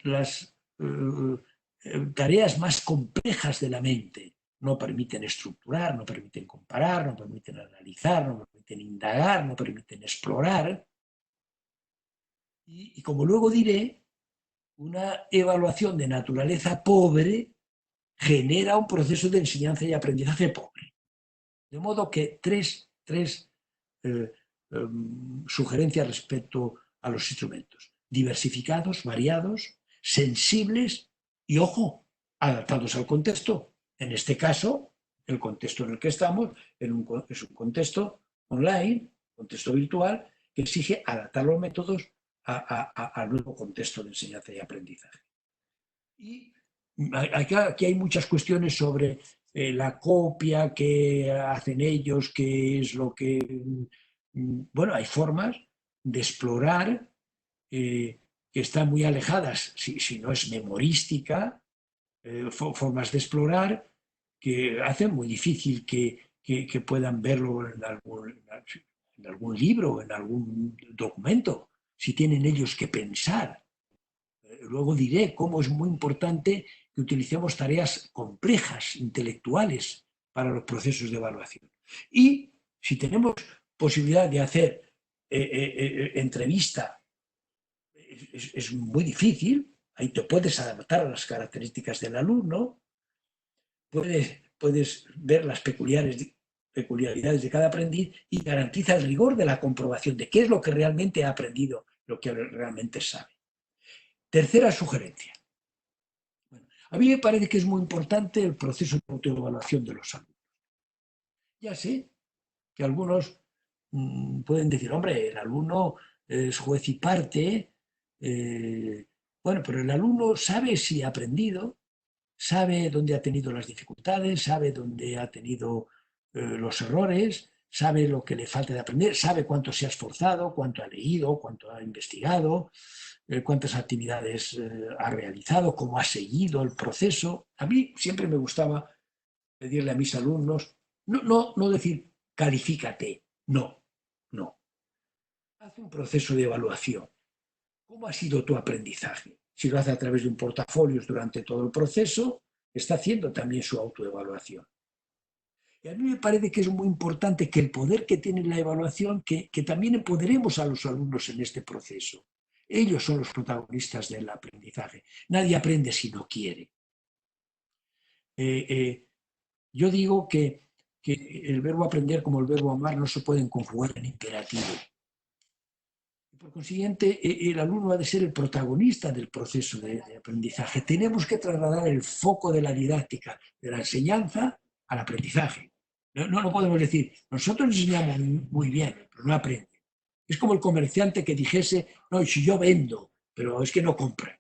tareas más complejas de la mente. No permiten estructurar, no permiten comparar, no permiten analizar, no permiten indagar, no permiten explorar. Y como luego diré, una evaluación de naturaleza pobre genera un proceso de enseñanza y aprendizaje pobre. De modo que tres sugerencias respecto a los instrumentos. Diversificados, variados, sensibles y, ojo, adaptados al contexto. En este caso, el contexto en el que estamos es un contexto online, contexto virtual, que exige adaptar los métodos al nuevo contexto de enseñanza y aprendizaje. Y aquí hay muchas cuestiones sobre la copia, qué hacen ellos, qué es lo que... Bueno, hay formas de explorar que están muy alejadas, si no es memorística, formas de explorar que hacen muy difícil que puedan verlo en algún libro, en algún documento, si tienen ellos que pensar. Luego diré cómo es muy importante que utilicemos tareas complejas, intelectuales, para los procesos de evaluación. Y si tenemos posibilidad de hacer entrevista, es muy difícil, ahí te puedes adaptar a las características del alumno, puedes ver las peculiaridades de cada aprendiz y garantiza el rigor de la comprobación de qué es lo que realmente ha aprendido, lo que realmente sabe. Tercera sugerencia. Bueno, a mí me parece que es muy importante el proceso de autoevaluación de los alumnos. Ya sé que algunos pueden decir, hombre, el alumno es juez y parte. Bueno, pero el alumno sabe si ha aprendido, sabe dónde ha tenido las dificultades, sabe dónde ha tenido los errores, sabe lo que le falta de aprender, sabe cuánto se ha esforzado, cuánto ha leído, cuánto ha investigado, cuántas actividades ha realizado, cómo ha seguido el proceso. A mí siempre me gustaba pedirle a mis alumnos, no decir califícate, no. Haz un proceso de evaluación. ¿Cómo ha sido tu aprendizaje? Si lo hace a través de un portafolio durante todo el proceso, está haciendo también su autoevaluación. Y a mí me parece que es muy importante que el poder que tiene la evaluación, que también empoderemos a los alumnos en este proceso. Ellos son los protagonistas del aprendizaje. Nadie aprende si no quiere. Yo digo que el verbo aprender como el verbo amar no se pueden conjugar en imperativo. Por consiguiente, el alumno ha de ser el protagonista del proceso de aprendizaje. Tenemos que trasladar el foco de la didáctica, de la enseñanza, al aprendizaje. No podemos decir, nosotros enseñamos muy bien, pero no aprende. Es como el comerciante que dijese, no, si yo vendo, pero es que no compra.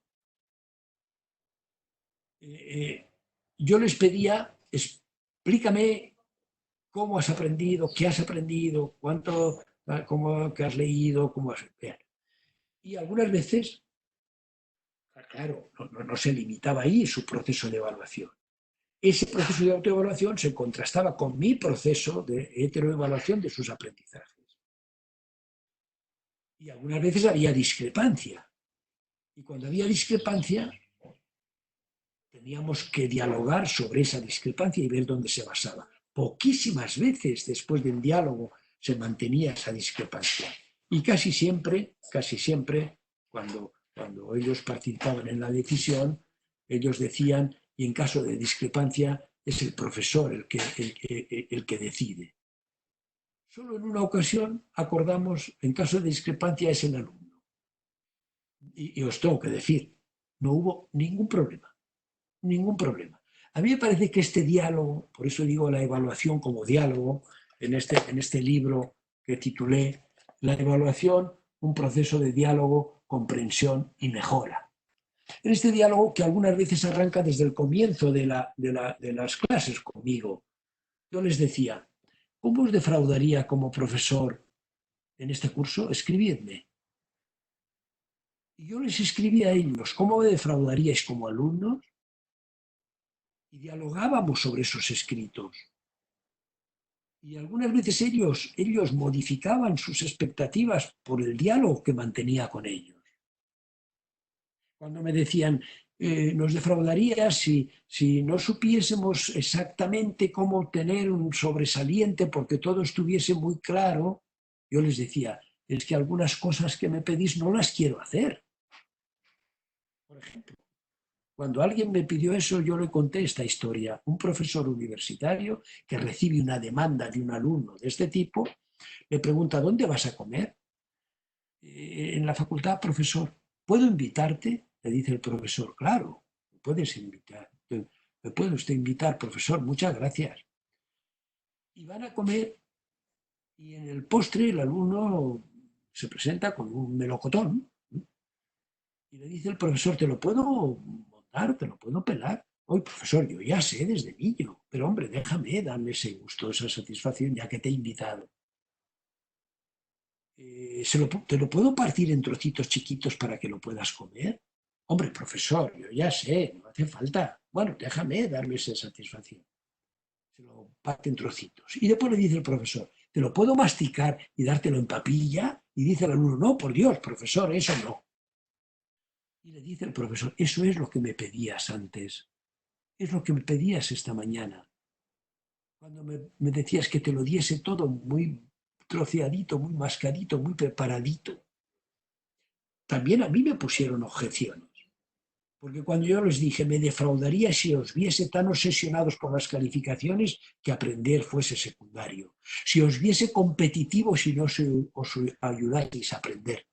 Yo les pedía, explícame cómo has aprendido, qué has aprendido, cómo que has leído, cómo has... Y algunas veces, claro, no se limitaba ahí su proceso de evaluación. Ese proceso de autoevaluación se contrastaba con mi proceso de heteroevaluación de sus aprendizajes. Y algunas veces había discrepancia. Y cuando había discrepancia, teníamos que dialogar sobre esa discrepancia y ver dónde se basaba. Poquísimas veces después del diálogo se mantenía esa discrepancia. Y casi siempre, cuando ellos participaban en la decisión, ellos decían, y en caso de discrepancia, es el profesor el que decide. Solo en una ocasión acordamos, en caso de discrepancia, es el alumno. Y os tengo que decir, no hubo ningún problema. Ningún problema. A mí me parece que este diálogo, por eso digo la evaluación como diálogo, en este libro que titulé La evaluación, un proceso de diálogo, comprensión y mejora. En este diálogo que algunas veces arranca desde el comienzo de las clases conmigo, yo les decía, ¿cómo os defraudaría como profesor en este curso? Escribidme. Y yo les escribí a ellos, ¿cómo me defraudaríais como alumnos? Y dialogábamos sobre esos escritos. Y algunas veces ellos modificaban sus expectativas por el diálogo que mantenía con ellos. Cuando me decían, nos defraudaría si no supiésemos exactamente cómo obtener un sobresaliente porque todo estuviese muy claro, yo les decía, es que algunas cosas que me pedís no las quiero hacer. Por ejemplo, cuando alguien me pidió eso, yo le conté esta historia. Un profesor universitario que recibe una demanda de un alumno de este tipo, le pregunta, ¿dónde vas a comer? En la facultad, profesor. ¿Puedo invitarte? Le dice el profesor, claro, me puedes invitar. ¿Me puede usted invitar, profesor? Muchas gracias. Y van a comer y en el postre el alumno se presenta con un melocotón y le dice el profesor, ¿te lo puedo montar? ¿Te lo puedo pelar? Oye, profesor, yo ya sé desde niño, pero hombre, déjame darme ese gusto, esa satisfacción, ya que te he invitado. ¿Te lo puedo partir en trocitos chiquitos para que lo puedas comer? Hombre, profesor, yo ya sé, no hace falta. Bueno, déjame darme esa satisfacción. Se lo parte en trocitos. Y después le dice el profesor, ¿te lo puedo masticar y dártelo en papilla? Y dice el alumno, no, por Dios, profesor, eso no. Y le dice el profesor, eso es lo que me pedías antes. Es lo que me pedías esta mañana. Cuando me decías que te lo diese todo muy troceadito, muy mascadito, muy preparadito. También a mí me pusieron objeciones. Porque cuando yo les dije, me defraudaría si os viese tan obsesionados por las calificaciones que aprender fuese secundario. Si os viese competitivos y no os ayudaseis a aprender.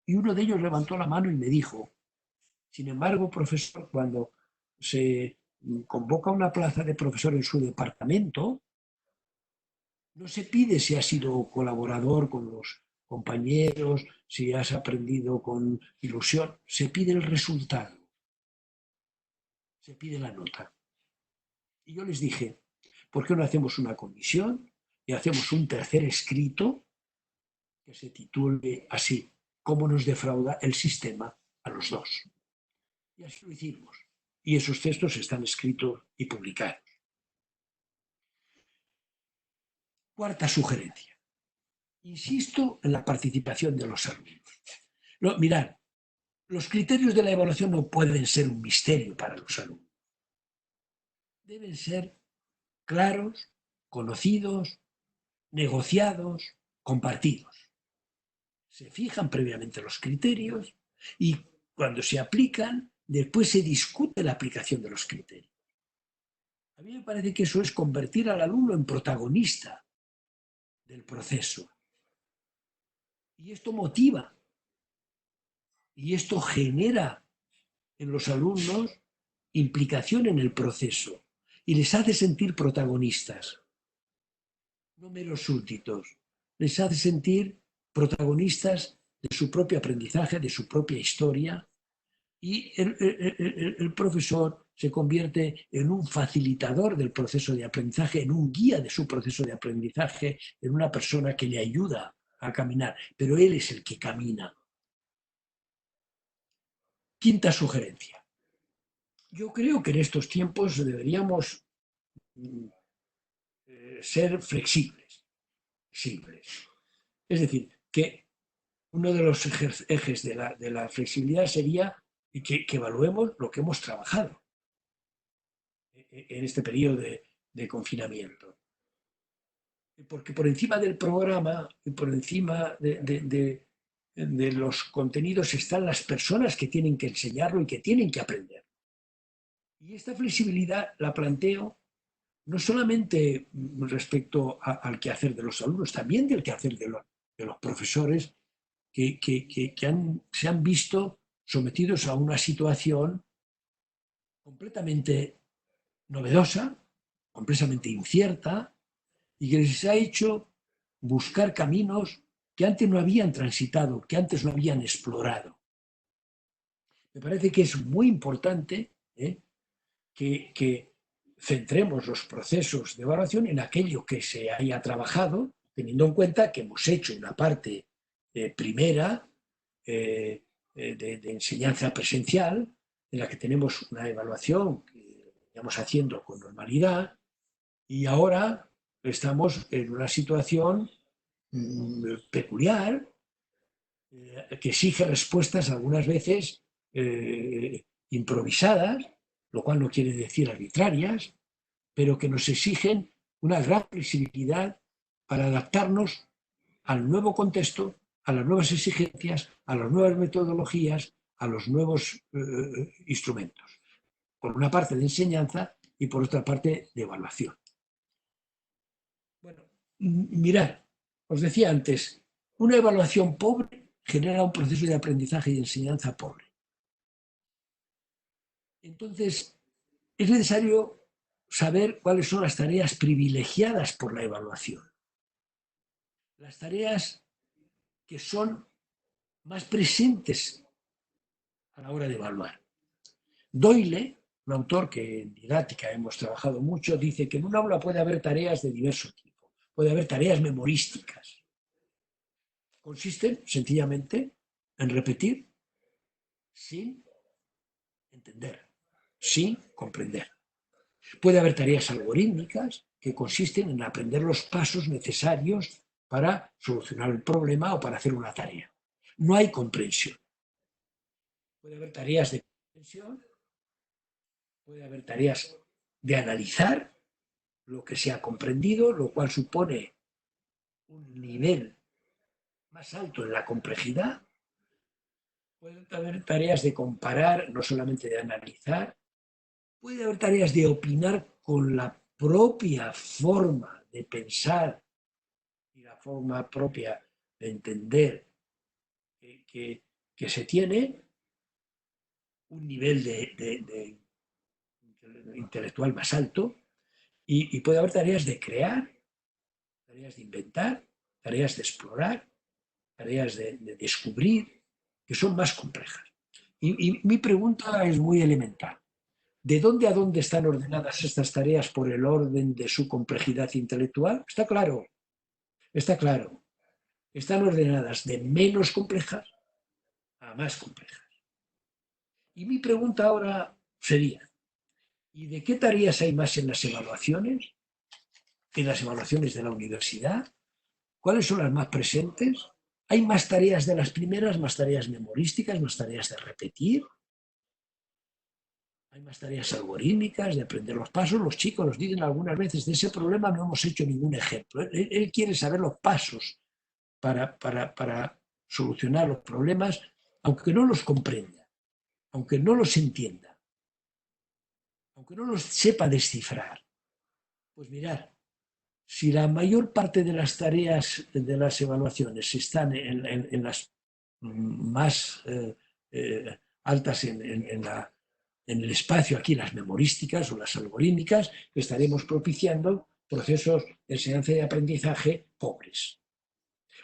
Y uno de ellos levantó la mano y me dijo, sin embargo, profesor, cuando se convoca una plaza de profesor en su departamento, no se pide si has sido colaborador con los compañeros, si has aprendido con ilusión, se pide el resultado, se pide la nota. Y yo les dije, ¿por qué no hacemos una comisión y hacemos un tercer escrito que se titule así, ¿cómo nos defrauda el sistema a los dos? Y así lo hicimos. Y esos textos están escritos y publicados. Cuarta sugerencia. Insisto en la participación de los alumnos. Mirad, los criterios de la evaluación no pueden ser un misterio para los alumnos. Deben ser claros, conocidos, negociados, compartidos. Se fijan previamente los criterios y cuando se aplican, después se discute la aplicación de los criterios. A mí me parece que eso es convertir al alumno en protagonista del proceso. Y esto motiva. Y esto genera en los alumnos implicación en el proceso y les hace sentir protagonistas, no meros súbditos. Les hace sentir protagonistas de su propio aprendizaje, de su propia historia, y el profesor se convierte en un facilitador del proceso de aprendizaje, en un guía de su proceso de aprendizaje, en una persona que le ayuda a caminar, pero él es el que camina. Quinta sugerencia. Yo creo que en estos tiempos deberíamos ser flexibles. Es decir, que uno de los ejes de la flexibilidad sería y que evaluemos lo que hemos trabajado en este periodo de confinamiento. Porque por encima del programa y por encima de los contenidos están las personas que tienen que enseñarlo y que tienen que aprender. Y esta flexibilidad la planteo no solamente respecto al quehacer de los alumnos, también del quehacer de los profesores que se han visto sometidos a una situación completamente novedosa, completamente incierta, y que les ha hecho buscar caminos que antes no habían transitado, que antes no habían explorado. Me parece que es muy importante que centremos los procesos de evaluación en aquello que se haya trabajado, teniendo en cuenta que hemos hecho una parte primera de enseñanza presencial, en la que tenemos una evaluación que estamos haciendo con normalidad, y ahora estamos en una situación peculiar que exige respuestas algunas veces improvisadas, lo cual no quiere decir arbitrarias, pero que nos exigen una gran flexibilidad para adaptarnos al nuevo contexto, a las nuevas exigencias, a las nuevas metodologías, a los nuevos instrumentos. Por una parte de enseñanza y por otra parte de evaluación. Bueno, mirad, os decía antes, una evaluación pobre genera un proceso de aprendizaje y enseñanza pobre. Entonces, es necesario saber cuáles son las tareas privilegiadas por la evaluación. Las tareas que son más presentes a la hora de evaluar. Doyle, un autor que en didáctica hemos trabajado mucho, dice que en un aula puede haber tareas de diverso tipo. Puede haber tareas memorísticas. Consisten sencillamente en repetir sin entender, sin comprender. Puede haber tareas algorítmicas que consisten en aprender los pasos necesarios para solucionar el problema o para hacer una tarea. No hay comprensión. Puede haber tareas de comprensión, puede haber tareas de analizar lo que se ha comprendido, lo cual supone un nivel más alto en la complejidad. Puede haber tareas de comparar, no solamente de analizar. Puede haber tareas de opinar con la propia forma de pensar y la forma propia de entender que se tiene un nivel de intelectual más alto, y puede haber tareas de crear, tareas de inventar, tareas de explorar, tareas de descubrir, que son más complejas. Y mi pregunta es muy elemental. ¿De dónde a dónde están ordenadas estas tareas por el orden de su complejidad intelectual? Está claro, está claro. Están ordenadas de menos complejas a más complejas. Y mi pregunta ahora sería, ¿y de qué tareas hay más en las evaluaciones? ¿En las evaluaciones de la universidad? ¿Cuáles son las más presentes? ¿Hay más tareas de las primeras, más tareas memorísticas, más tareas de repetir? Hay más tareas algorítmicas, de aprender los pasos. Los chicos nos dicen algunas veces, de ese problema no hemos hecho ningún ejemplo. Él quiere saber los pasos para solucionar los problemas, aunque no los comprenda, aunque no los entienda, aunque no los sepa descifrar. Pues mirad, si la mayor parte de las tareas de las evaluaciones están en las más altas en el espacio, aquí las memorísticas o las algorítmicas, estaremos propiciando procesos de enseñanza y aprendizaje pobres.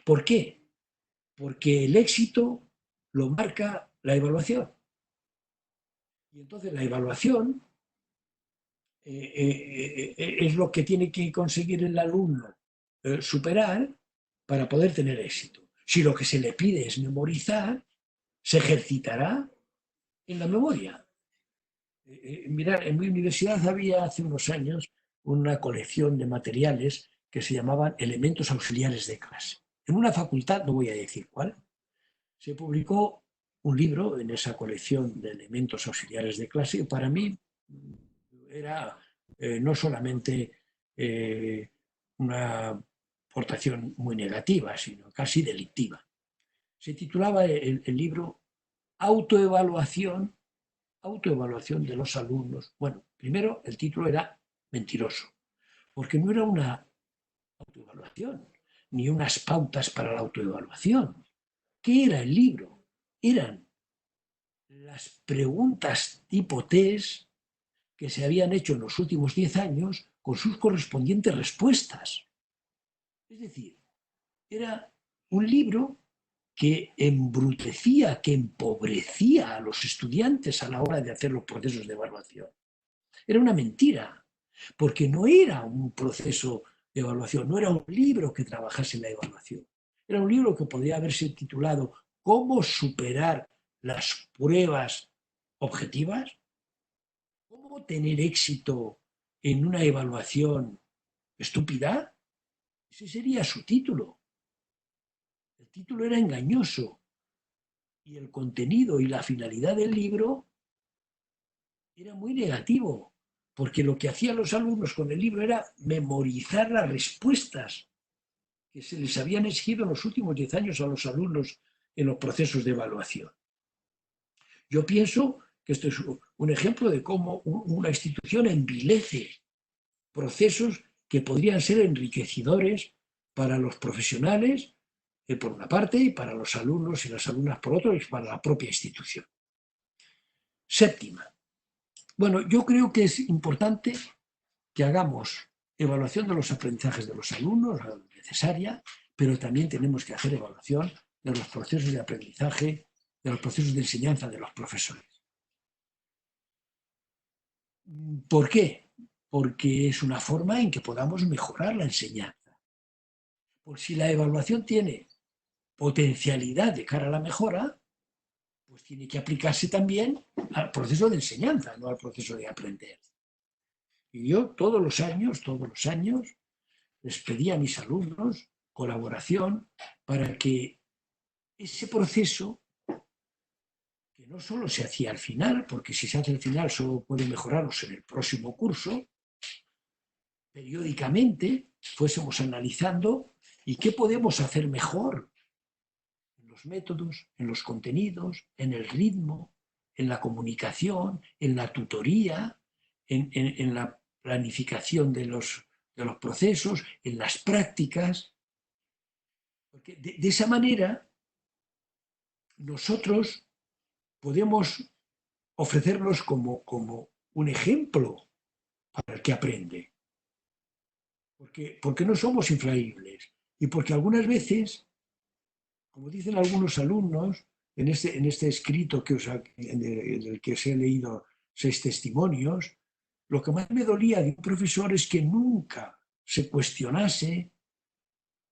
¿Por qué? Porque el éxito lo marca la evaluación. Y entonces la evaluación es lo que tiene que conseguir el alumno superar para poder tener éxito. Si lo que se le pide es memorizar, se ejercitará en la memoria. Mirad, en mi universidad había hace unos años una colección de materiales que se llamaban elementos auxiliares de clase. En una facultad, no voy a decir cuál, se publicó un libro en esa colección de elementos auxiliares de clase que para mí era no solamente una aportación muy negativa, sino casi delictiva. Se titulaba el libro Autoevaluación de los alumnos. Bueno, primero el título era mentiroso, porque no era una autoevaluación, ni unas pautas para la autoevaluación. ¿Qué era el libro? Eran las preguntas tipo test que se habían hecho en los últimos 10 años con sus correspondientes respuestas. Es decir, era un libro que embrutecía, que empobrecía a los estudiantes a la hora de hacer los procesos de evaluación. Era una mentira, porque no era un proceso de evaluación, no era un libro que trabajase en la evaluación. Era un libro que podría haberse titulado ¿Cómo superar las pruebas objetivas? ¿Cómo tener éxito en una evaluación estúpida? Ese sería su título. El título era engañoso y el contenido y la finalidad del libro era muy negativo, porque lo que hacían los alumnos con el libro era memorizar las respuestas que se les habían exigido en los últimos 10 años a los alumnos en los procesos de evaluación. Yo pienso que esto es un ejemplo de cómo una institución envilece procesos que podrían ser enriquecedores para los profesionales, por una parte, y para los alumnos y las alumnas por otro, y para la propia institución. Séptima. Bueno, yo creo que es importante que hagamos evaluación de los aprendizajes de los alumnos, necesaria, pero también tenemos que hacer evaluación de los procesos de aprendizaje, de los procesos de enseñanza de los profesores. ¿Por qué? Porque es una forma en que podamos mejorar la enseñanza. Por si la evaluación tiene potencialidad de cara a la mejora, pues tiene que aplicarse también al proceso de enseñanza, no al proceso de aprender. Y yo todos los años, les pedí a mis alumnos colaboración para que ese proceso, que no solo se hacía al final, porque si se hace al final solo puede mejorarnos en el próximo curso, periódicamente fuésemos analizando y qué podemos hacer mejor en los métodos, en los contenidos, en el ritmo, en la comunicación, en la tutoría, en la planificación de los procesos, en las prácticas. Porque de esa manera nosotros podemos ofrecerlos como un ejemplo para el que aprende. Porque no somos infalibles y porque algunas veces, como dicen algunos alumnos, en este escrito en el que os he leído 6 testimonios, lo que más me dolía de un profesor es que nunca se cuestionase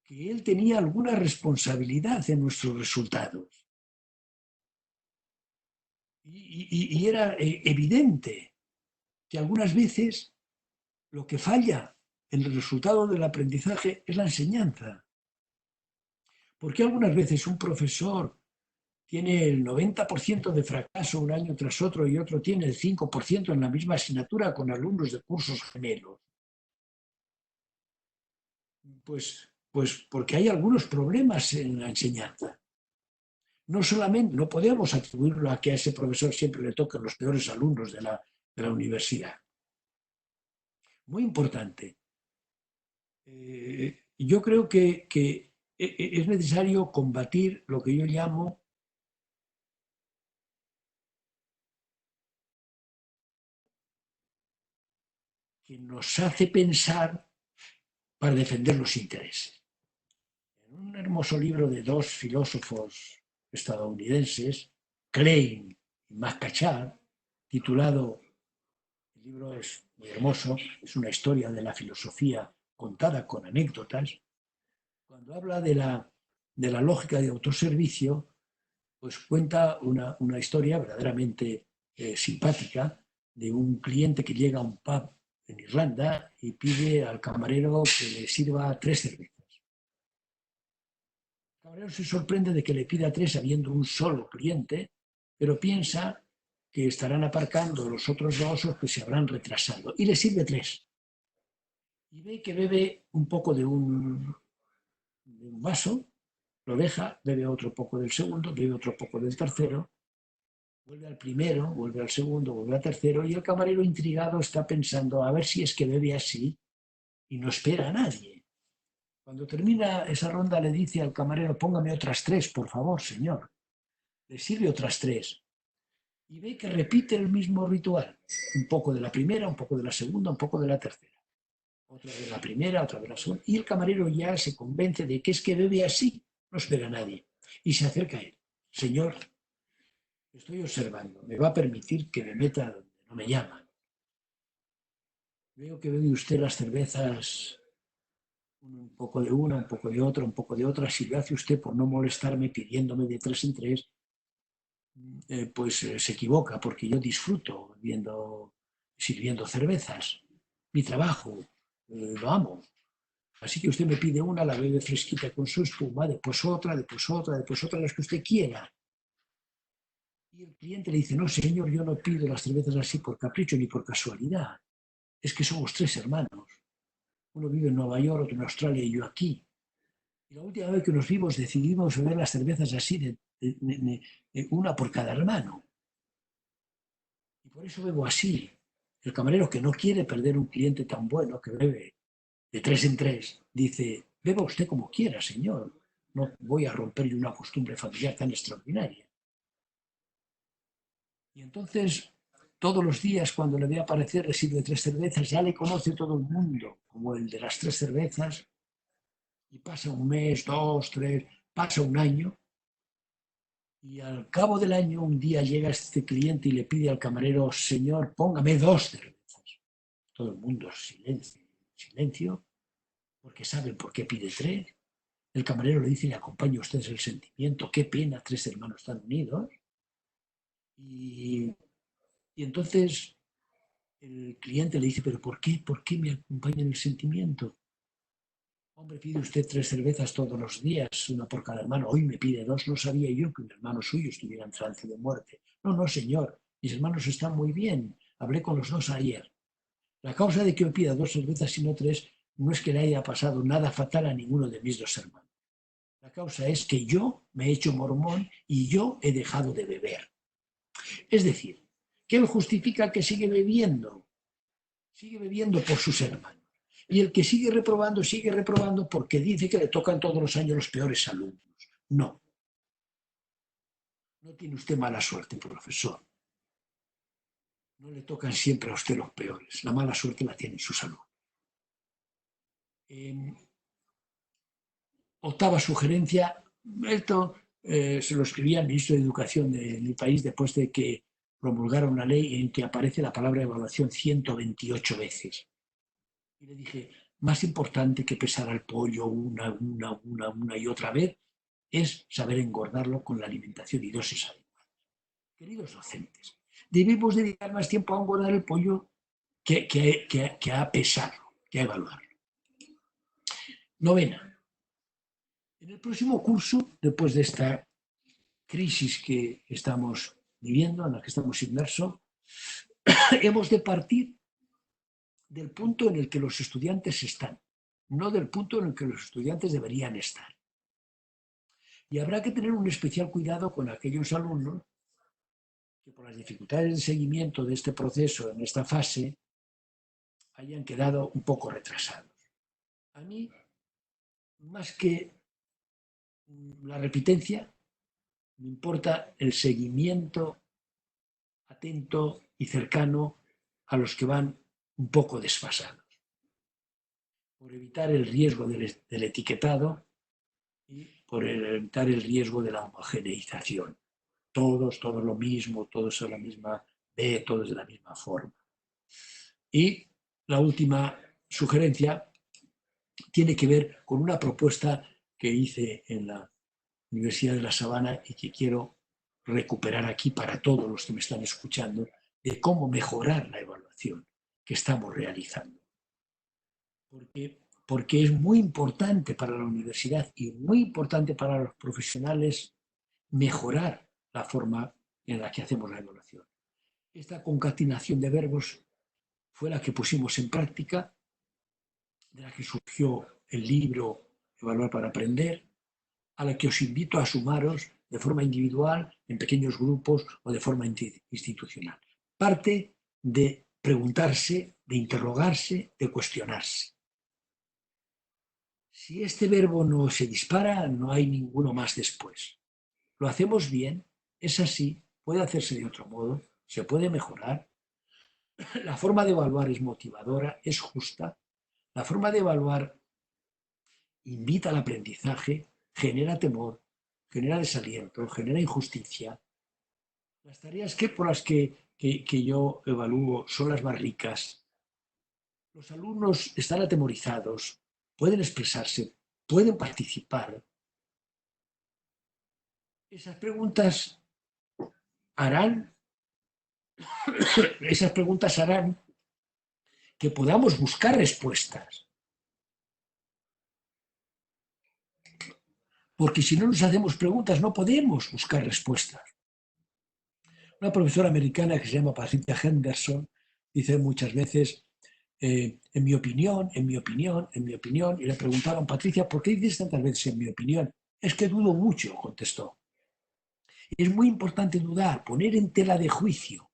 que él tenía alguna responsabilidad en nuestros resultados. Y era evidente que algunas veces lo que falla en el resultado del aprendizaje es la enseñanza. Porque algunas veces un profesor tiene el 90% de fracaso un año tras otro y otro tiene el 5% en la misma asignatura con alumnos de cursos gemelos? Pues porque hay algunos problemas en la enseñanza. No solamente, no podemos atribuirlo a que a ese profesor siempre le toquen los peores alumnos de la universidad. Muy importante. Yo creo que es necesario combatir lo que yo llamo que nos hace pensar para defender los intereses. En un hermoso libro de 2 filósofos estadounidenses, Klein y McCachard, titulado, el libro es muy hermoso, es una historia de la filosofía contada con anécdotas, cuando habla de la lógica de autoservicio, pues cuenta una historia verdaderamente simpática de un cliente que llega a un pub en Irlanda y pide al camarero que le sirva 3 cervezas. El camarero se sorprende de que le pida 3 habiendo un solo cliente pero piensa que estarán aparcando los otros dos o que se habrán retrasado. Y le sirve 3. Y ve que bebe un poco de un vaso, lo deja, bebe otro poco del segundo, bebe otro poco del tercero, vuelve al primero, vuelve al segundo, vuelve al tercero, y el camarero intrigado está pensando a ver si es que bebe así y no espera a nadie. Cuando termina esa ronda le dice al camarero: póngame otras 3, por favor, señor. Le sirve otras 3 y ve que repite el mismo ritual. Un poco de la primera, un poco de la segunda, un poco de la tercera. Otra de la primera, otra de la segunda. Y el camarero ya se convence de que es que bebe así, no espera a nadie. Y se acerca a él: señor, estoy observando, ¿me va a permitir que me meta donde no me llaman? Veo que bebe usted las cervezas, un poco de una, un poco de otra, un poco de otra. Si lo hace usted por no molestarme pidiéndome de 3 en 3, pues se equivoca, porque yo disfruto sirviendo cervezas. Mi trabajo, lo amo. Así que usted me pide una, la bebe fresquita con su espuma, después otra, después otra, después otra, las que usted quiera. Y el cliente le dice: no, señor, yo no pido las cervezas así por capricho ni por casualidad. Es que somos 3 hermanos. Uno vive en Nueva York, otro en Australia y yo aquí. Y la última vez que nos vimos decidimos beber las cervezas así, de una por cada hermano. Y por eso bebo así. El camarero, que no quiere perder un cliente tan bueno, que bebe de 3 en 3, dice: beba usted como quiera, señor. No voy a romperle una costumbre familiar tan extraordinaria. Y entonces, todos los días, cuando le ve aparecer, le sirve 3 cervezas, ya le conoce todo el mundo como el de las 3 cervezas, y pasa un mes, 2, 3, pasa un año, y al cabo del año, un día llega este cliente y le pide al camarero: señor, póngame 2 cervezas. Todo el mundo silencio, porque saben por qué pide 3. El camarero le dice: le acompaña a ustedes el sentimiento, qué pena, 3 hermanos tan unidos. Y entonces el cliente le dice: ¿pero por qué? ¿Por qué me acompañan el sentimiento? Hombre, pide usted 3 cervezas todos los días, una por cada hermano. Hoy me pide 2, no sabía yo que un hermano suyo estuviera en trance de muerte. No, no, señor, mis hermanos están muy bien. Hablé con los 2 ayer. La causa de que hoy pida 2 cervezas y no 3 no es que le haya pasado nada fatal a ninguno de mis 2 hermanos. La causa es que yo me he hecho mormón y yo he dejado de beber. Es decir, que él justifica que sigue bebiendo por sus hermanos. Y el que sigue reprobando porque dice que le tocan todos los años los peores alumnos. No. No tiene usted mala suerte, profesor. No le tocan siempre a usted los peores. La mala suerte la tiene sus alumnos. Octava sugerencia. Esto se lo escribía al ministro de Educación de mi país después de que promulgara una ley en que aparece la palabra evaluación 128 veces. Y le dije: más importante que pesar al pollo una y otra vez es saber engordarlo con la alimentación y dosis adecuadas. Queridos docentes, debemos dedicar más tiempo a engordar el pollo que a pesarlo, que a evaluarlo. Novena. En el próximo curso, después de esta crisis que estamos viviendo, en la que estamos inmersos, hemos de partir del punto en el que los estudiantes están, no del punto en el que los estudiantes deberían estar. Y habrá que tener un especial cuidado con aquellos alumnos que, por las dificultades de seguimiento de este proceso en esta fase, hayan quedado un poco retrasados. A mí, más que la repitencia, me importa el seguimiento atento y cercano a los que van un poco desfasados, por evitar el riesgo del etiquetado y por evitar el riesgo de la homogeneización. Todos lo mismo, todos son la misma B, todos de la misma forma. Y la última sugerencia tiene que ver con una propuesta que hice en la Universidad de La Sabana y que quiero recuperar aquí para todos los que me están escuchando, de cómo mejorar la evaluación que estamos realizando. Porque es muy importante para la universidad y muy importante para los profesionales mejorar la forma en la que hacemos la evaluación. Esta concatenación de verbos fue la que pusimos en práctica, de la que surgió el libro Evaluar para Aprender, a la que os invito a sumaros de forma individual, en pequeños grupos o de forma institucional. Parte de preguntarse, de interrogarse, de cuestionarse. Si este verbo no se dispara, no hay ninguno más después. Lo hacemos bien, es así, puede hacerse de otro modo, se puede mejorar. La forma de evaluar es motivadora, es justa. La forma de evaluar invita al aprendizaje, genera temor, genera desaliento, genera injusticia. Las tareas por las que yo evalúo son las más ricas. Los alumnos están atemorizados, pueden expresarse, pueden participar. Esas preguntas harán que podamos buscar respuestas. Porque si no nos hacemos preguntas no podemos buscar respuestas. Una profesora americana que se llama Patricia Henderson dice muchas veces, en mi opinión, y le preguntaron, Patricia, ¿por qué dices tantas veces en mi opinión? Es que dudo mucho, contestó. Es muy importante dudar, poner en tela de juicio.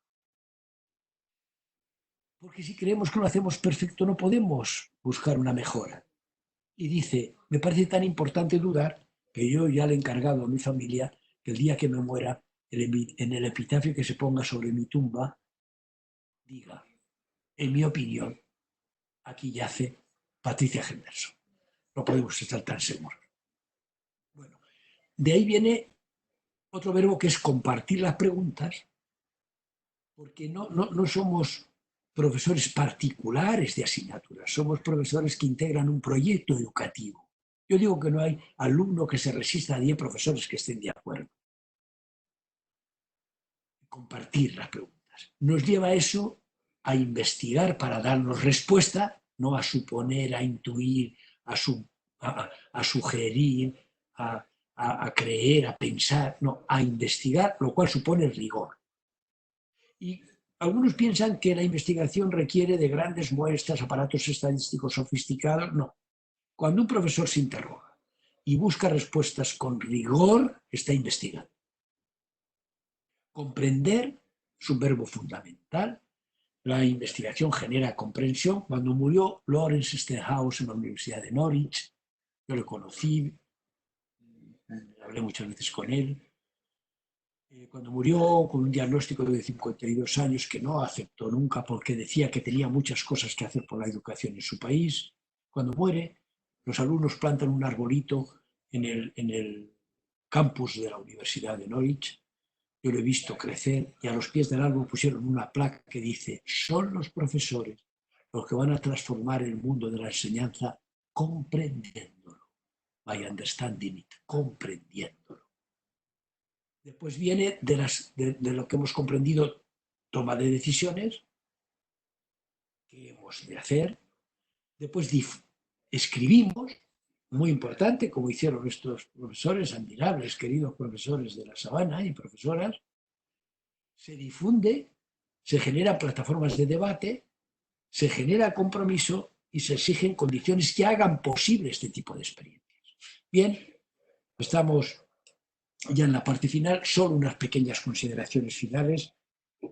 Porque si creemos que lo hacemos perfecto no podemos buscar una mejora. Y dice, me parece tan importante dudar que yo ya le he encargado a mi familia que el día que me muera, en el epitafio que se ponga sobre mi tumba, diga, en mi opinión, aquí yace Patricia Henderson. No podemos estar tan seguros. Bueno, de ahí viene otro verbo que es compartir las preguntas, porque no somos profesores particulares de asignaturas, somos profesores que integran un proyecto educativo. Yo digo que no hay alumno que se resista a 10 profesores que estén de acuerdo. Compartir las preguntas. Nos lleva eso a investigar para darnos respuesta, no a suponer, a intuir, a sugerir, a creer, a pensar, no, a investigar, lo cual supone rigor. Y algunos piensan que la investigación requiere de grandes muestras, aparatos estadísticos sofisticados. No. Cuando un profesor se interroga y busca respuestas con rigor, está investigando. Comprender es un verbo fundamental. La investigación genera comprensión. Cuando murió Lawrence Stenhouse en la Universidad de Norwich, yo lo conocí, hablé muchas veces con él. Cuando murió con un diagnóstico de 52 años que no aceptó nunca porque decía que tenía muchas cosas que hacer por la educación en su país, cuando muere, los alumnos plantan un arbolito en el campus de la Universidad de Norwich. Yo lo he visto crecer y a los pies del árbol pusieron una placa que dice: son los profesores los que van a transformar el mundo de la enseñanza comprendiéndolo. By understanding it, comprendiéndolo. Después viene de lo que hemos comprendido, toma de decisiones, que hemos de hacer. Después escribimos, muy importante, como hicieron estos profesores admirables, queridos profesores de La Sabana y profesoras. Se difunde, se generan plataformas de debate, se genera compromiso y se exigen condiciones que hagan posible este tipo de experiencias. Bien, estamos ya en la parte final, solo unas pequeñas consideraciones finales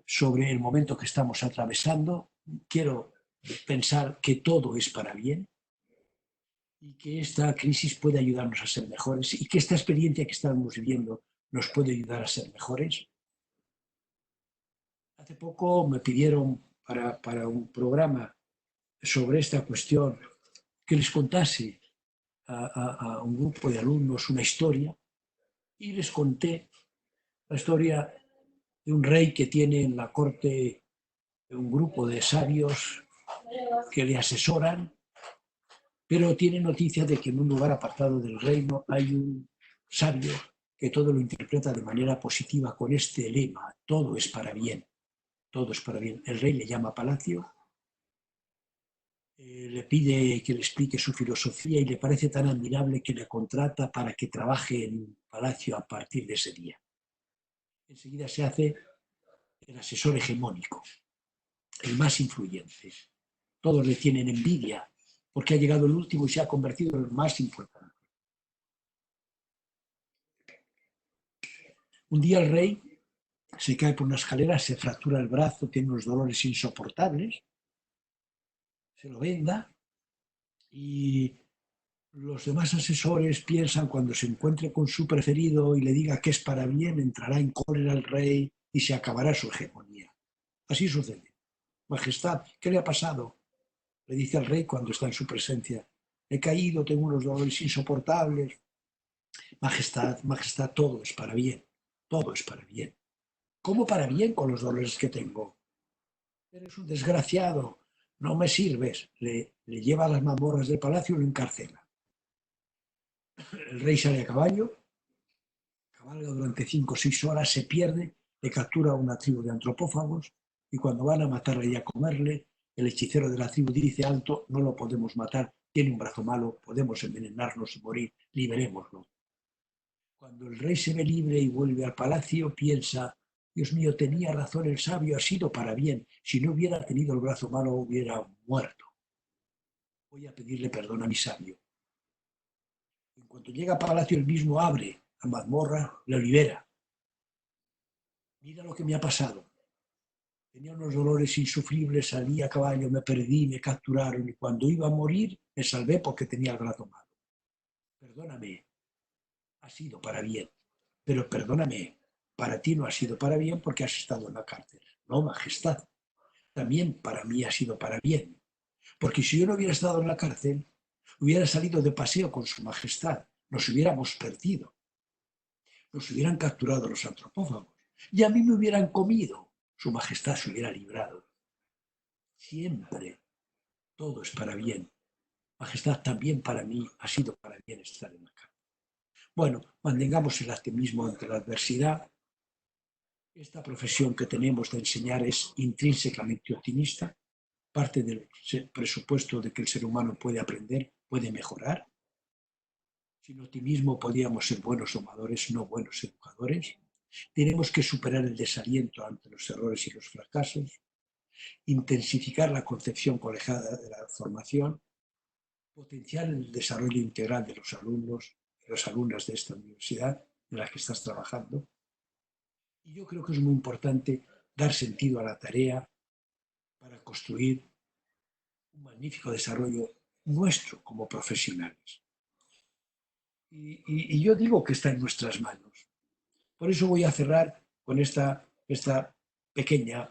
sobre el momento que estamos atravesando. Quiero pensar que todo es para bien y que esta crisis puede ayudarnos a ser mejores y que esta experiencia que estamos viviendo nos puede ayudar a ser mejores. Hace poco me pidieron para un programa sobre esta cuestión que les contase a un grupo de alumnos una historia. Y les conté la historia de un rey que tiene en la corte un grupo de sabios que le asesoran, pero tiene noticia de que en un lugar apartado del reino hay un sabio que todo lo interpreta de manera positiva con este lema: todo es para bien, todo es para bien. El rey le llama a palacio, le pide que le explique su filosofía y le parece tan admirable que le contrata para que trabaje en el palacio a partir de ese día. enseguida se hace el asesor hegemónico, el más influyente. Todos le tienen envidia porque ha llegado el último y se ha convertido en el más importante. Un día el rey se cae por una escalera, se fractura el brazo, tiene unos dolores insoportables, se lo venda y los demás asesores piensan cuando se encuentre con su preferido y le diga que es para bien, entrará en cólera el rey y se acabará su hegemonía. Así sucede. Majestad, ¿qué le ha pasado? Le dice al rey cuando está en su presencia. He caído, tengo unos dolores insoportables. Majestad, majestad, todo es para bien. Todo es para bien. ¿Cómo para bien con los dolores que tengo? Eres un desgraciado, no me sirves. Le lleva a las mazmorras del palacio y lo encarcela. El rey sale a caballo, cabalga durante 5 o 6 horas, se pierde, le captura a una tribu de antropófagos y cuando van a matarle y a comerle, el hechicero de la tribu dice: alto, no lo podemos matar, tiene un brazo malo, podemos envenenarnos y morir, liberémoslo. Cuando el rey se ve libre y vuelve al palacio, piensa: Dios mío, tenía razón el sabio, ha sido para bien. Si no hubiera tenido el brazo malo, hubiera muerto. Voy a pedirle perdón a mi sabio. En cuanto llega al palacio, él mismo abre la mazmorra, lo libera. Mira lo que me ha pasado. Tenía unos dolores insufribles, salí a caballo, me perdí, me capturaron y cuando iba a morir me salvé porque tenía el brazo malo. Perdóname, ha sido para bien, pero perdóname, para ti no ha sido para bien porque has estado en la cárcel. No, majestad, también para mí ha sido para bien, porque si yo no hubiera estado en la cárcel, hubiera salido de paseo con su majestad, nos hubiéramos perdido, nos hubieran capturado los antropófagos y a mí me hubieran comido, su majestad se hubiera librado. Siempre todo es para bien. Majestad, también para mí ha sido para bien estar en la cárcel. Bueno, mantengamos el optimismo ante la adversidad. Esta profesión que tenemos de enseñar es intrínsecamente optimista, parte del presupuesto de que el ser humano puede aprender, puede mejorar. Sin optimismo podríamos ser buenos domadores, no buenos educadores. Tenemos que superar el desaliento ante los errores y los fracasos, intensificar la concepción colegiada de la formación, potenciar el desarrollo integral de los alumnos y las alumnas de esta universidad en la que estás trabajando. Y yo creo que es muy importante dar sentido a la tarea para construir un magnífico desarrollo nuestro como profesionales. Y yo digo que está en nuestras manos. Por eso voy a cerrar con esta pequeña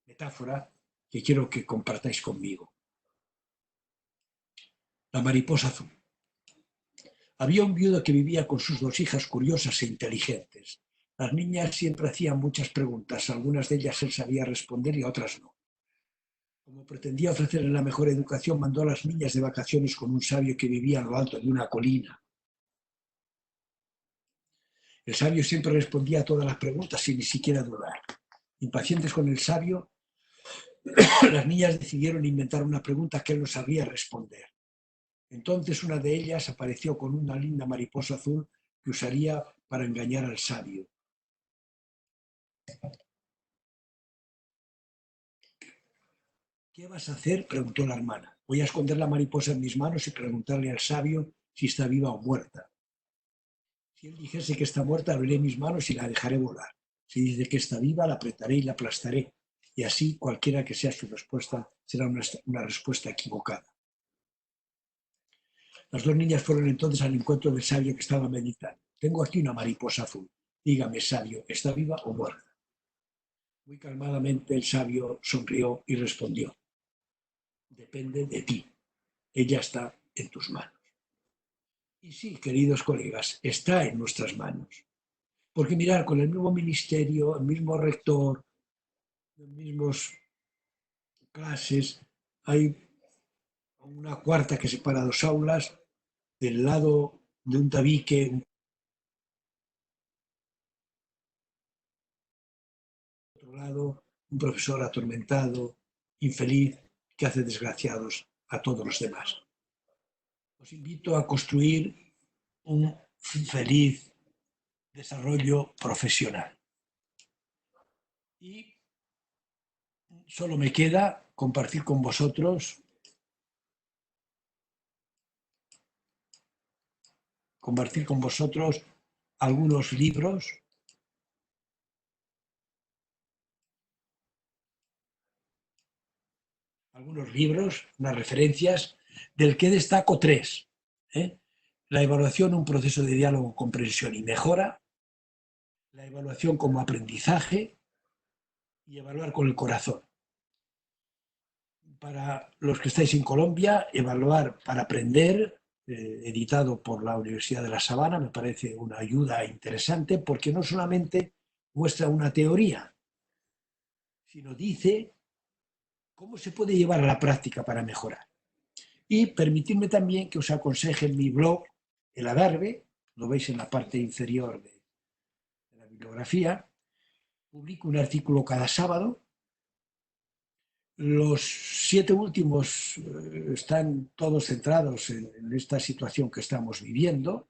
metáfora que quiero que compartáis conmigo. La mariposa azul. Había un viudo que vivía con sus 2 hijas curiosas e inteligentes. Las niñas siempre hacían muchas preguntas, algunas de ellas él sabía responder y otras no. Como pretendía ofrecerles la mejor educación, mandó a las niñas de vacaciones con un sabio que vivía a lo alto de una colina. El sabio siempre respondía a todas las preguntas sin ni siquiera dudar. Impacientes con el sabio, las niñas decidieron inventar una pregunta que él no sabía responder. Entonces una de ellas apareció con una linda mariposa azul que usaría para engañar al sabio. ¿Qué vas a hacer?, preguntó la hermana. Voy a esconder la mariposa en mis manos y preguntarle al sabio si está viva o muerta. Si él dijese que está muerta, abriré mis manos y la dejaré volar. Si dice que está viva, la apretaré y la aplastaré. Y así, cualquiera que sea su respuesta, será una respuesta equivocada. Las 2 niñas fueron entonces al encuentro del sabio que estaba meditando. Tengo aquí una mariposa azul. Dígame, sabio, ¿está viva o muerta? Muy calmadamente el sabio sonrió y respondió: depende de ti. Ella está en tus manos. Y sí, queridos colegas, está en nuestras manos. Porque mirar, con el mismo ministerio, el mismo rector, las mismas clases, hay una cuarta que separa 2 aulas, del lado de un tabique, otro lado, un profesor atormentado, infeliz, que hace desgraciados a todos los demás. Os invito a construir un feliz desarrollo profesional. Y solo me queda compartir con vosotros algunos libros unas referencias, del que destaco tres. La evaluación, un proceso de diálogo, comprensión y mejora. La evaluación como aprendizaje y evaluar con el corazón. Para los que estáis en Colombia, evaluar para aprender, editado por la Universidad de La Sabana, me parece una ayuda interesante porque no solamente muestra una teoría, sino dice cómo se puede llevar a la práctica para mejorar. Y permitidme también que os aconseje en mi blog, El Adarve, lo veis en la parte inferior de la bibliografía. Publico un artículo cada sábado. Los 7 últimos están todos centrados en esta situación que estamos viviendo.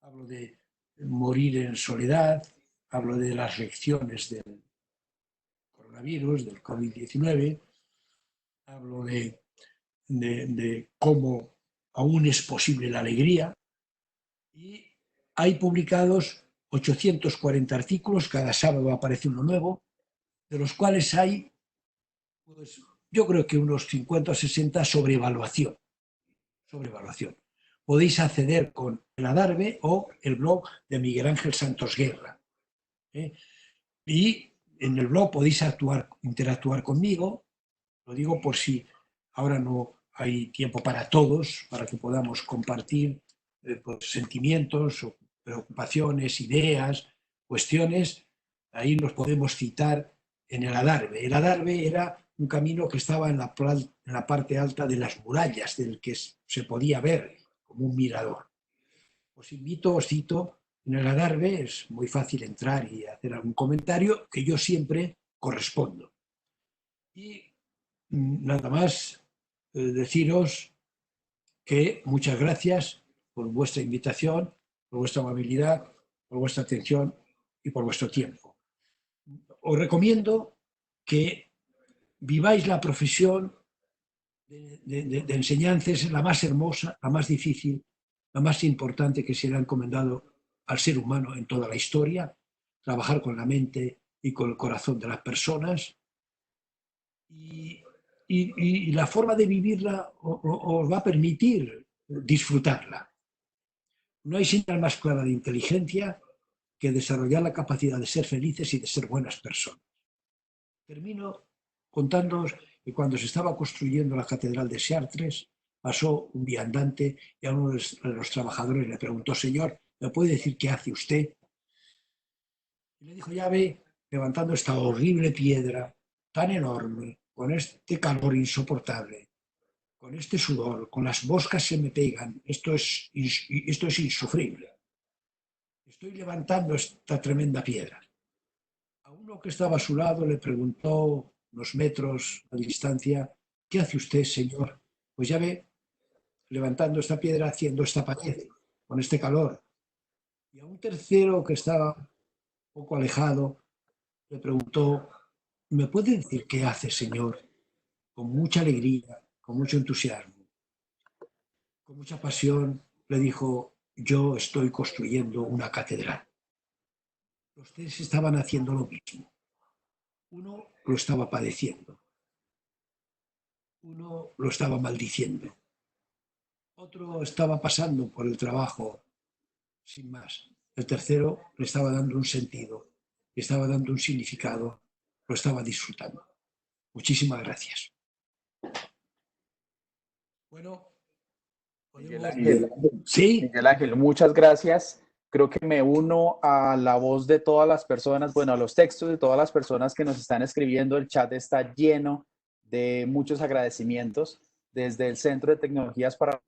Hablo de morir en soledad, hablo de las lecciones del coronavirus, del COVID-19, hablo de cómo aún es posible la alegría. Y hay publicados 840 artículos, cada sábado aparece uno nuevo, de los cuales hay, pues, yo creo que unos 50 o 60 sobre evaluación. Podéis acceder con el Adarve o el blog de Miguel Ángel Santos Guerra. Y en el blog podéis interactuar conmigo. Lo digo por si ahora no hay tiempo para todos, para que podamos compartir pues, sentimientos, preocupaciones, ideas, cuestiones. Ahí nos podemos citar en el Adarve. El Adarve era un camino que estaba en la parte alta de las murallas, del que se podía ver como un mirador. Os cito, en el Adarve es muy fácil entrar y hacer algún comentario que yo siempre correspondo. Y nada más deciros que muchas gracias por vuestra invitación, por vuestra amabilidad, por vuestra atención y por vuestro tiempo. Os recomiendo que viváis la profesión de enseñanza, es la más hermosa, la más difícil, la más importante que se le ha encomendado al ser humano en toda la historia, trabajar con la mente y con el corazón de las personas. Y la forma de vivirla os va a permitir disfrutarla. No hay señal más clara de inteligencia que desarrollar la capacidad de ser felices y de ser buenas personas. Termino contándoos que cuando se estaba construyendo la catedral de Chartres, pasó un viandante y a uno de los trabajadores le preguntó: señor, ¿me puede decir qué hace usted? Y le dijo: ya ve, levantando esta horrible piedra tan enorme, con este calor insoportable, con este sudor, con las moscas se me pegan, esto es insufrible. Estoy levantando esta tremenda piedra. A uno que estaba a su lado le preguntó, unos metros a distancia: ¿qué hace usted, señor? Pues ya ve, levantando esta piedra, haciendo esta pared, con este calor. Y a un tercero que estaba un poco alejado le preguntó: ¿me puede decir qué hace, señor? Con mucha alegría, con mucho entusiasmo, con mucha pasión, le dijo: yo estoy construyendo una catedral. Los tres estaban haciendo lo mismo. Uno lo estaba padeciendo, uno lo estaba maldiciendo, otro estaba pasando por el trabajo sin más. El tercero le estaba dando un sentido, le estaba dando un significado, lo estaba disfrutando. Muchísimas gracias. Bueno, Miguel Ángel, ¿sí? Miguel Ángel, muchas gracias. Creo que me uno a la voz de todas las personas, bueno, a los textos de todas las personas que nos están escribiendo. El chat está lleno de muchos agradecimientos. Desde el Centro de Tecnologías para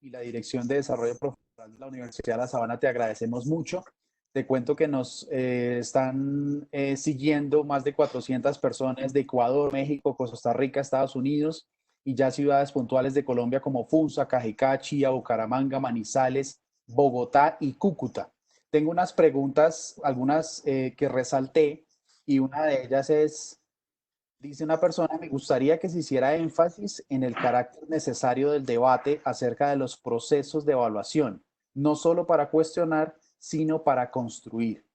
y la Dirección de Desarrollo Profesional de la Universidad de La Sabana te agradecemos mucho. Te cuento que nos están siguiendo más de 400 personas de Ecuador, México, Costa Rica, Estados Unidos y ya ciudades puntuales de Colombia como Funza, Cajicá, Chía, Bucaramanga, Manizales, Bogotá y Cúcuta. Tengo unas preguntas, algunas que resalté y una de ellas es, dice una persona, me gustaría que se hiciera énfasis en el carácter necesario del debate acerca de los procesos de evaluación, no solo para cuestionar, sino para construir.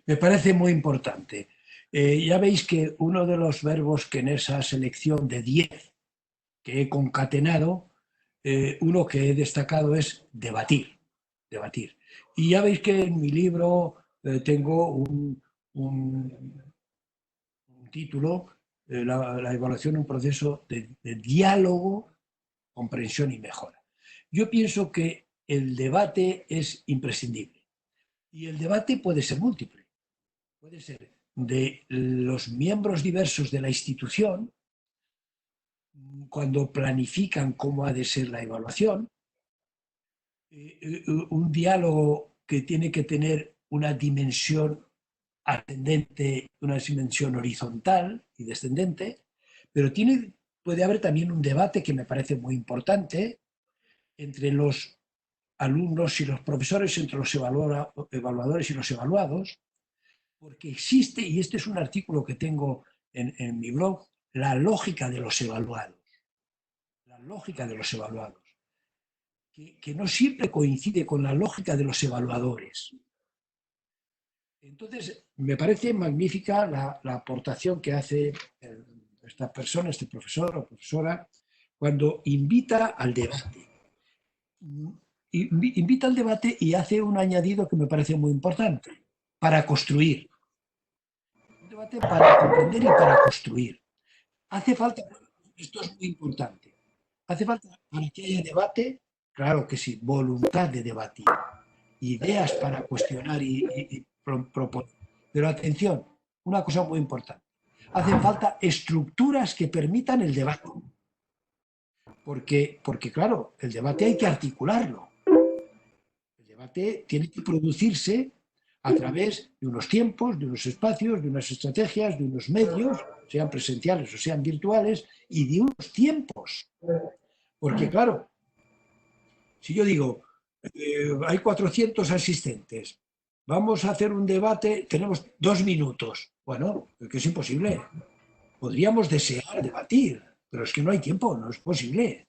Me parece muy importante. Ya veis que uno de los verbos que en esa selección de 10 que he concatenado, uno que he destacado es debatir, debatir. Y ya veis que en mi libro tengo un título, la evaluación, un proceso de diálogo, comprensión y mejora. Yo pienso que el debate es imprescindible y el debate puede ser múltiple. Puede ser de los miembros diversos de la institución cuando planifican cómo ha de ser la evaluación, un diálogo que tiene que tener una dimensión ascendente, una dimensión horizontal y descendente, pero puede haber también un debate que me parece muy importante entre los alumnos y los profesores, entre los evaluadores y los evaluados, porque existe, y este es un artículo que tengo en mi blog, la lógica de los evaluados. La lógica de los evaluados, que no siempre coincide con la lógica de los evaluadores. Entonces, me parece magnífica la aportación que hace esta persona, este profesor o profesora, cuando invita al debate. Invita al debate y hace un añadido que me parece muy importante, para construir. Un debate para comprender y para construir. Hace falta, esto es muy importante, hace falta para que haya debate, claro que sí, voluntad de debatir, ideas para cuestionar y proponer. Pero atención, una cosa muy importante, hacen falta estructuras que permitan el debate. Porque claro, el debate hay que articularlo. El debate tiene que producirse a través de unos tiempos, de unos espacios, de unas estrategias, de unos medios, sean presenciales o sean virtuales, y de unos tiempos. Porque claro, si yo digo, hay 400 asistentes, vamos a hacer un debate, tenemos 2 minutos. Bueno, es que es imposible. Podríamos desear debatir, pero es que no hay tiempo, no es posible.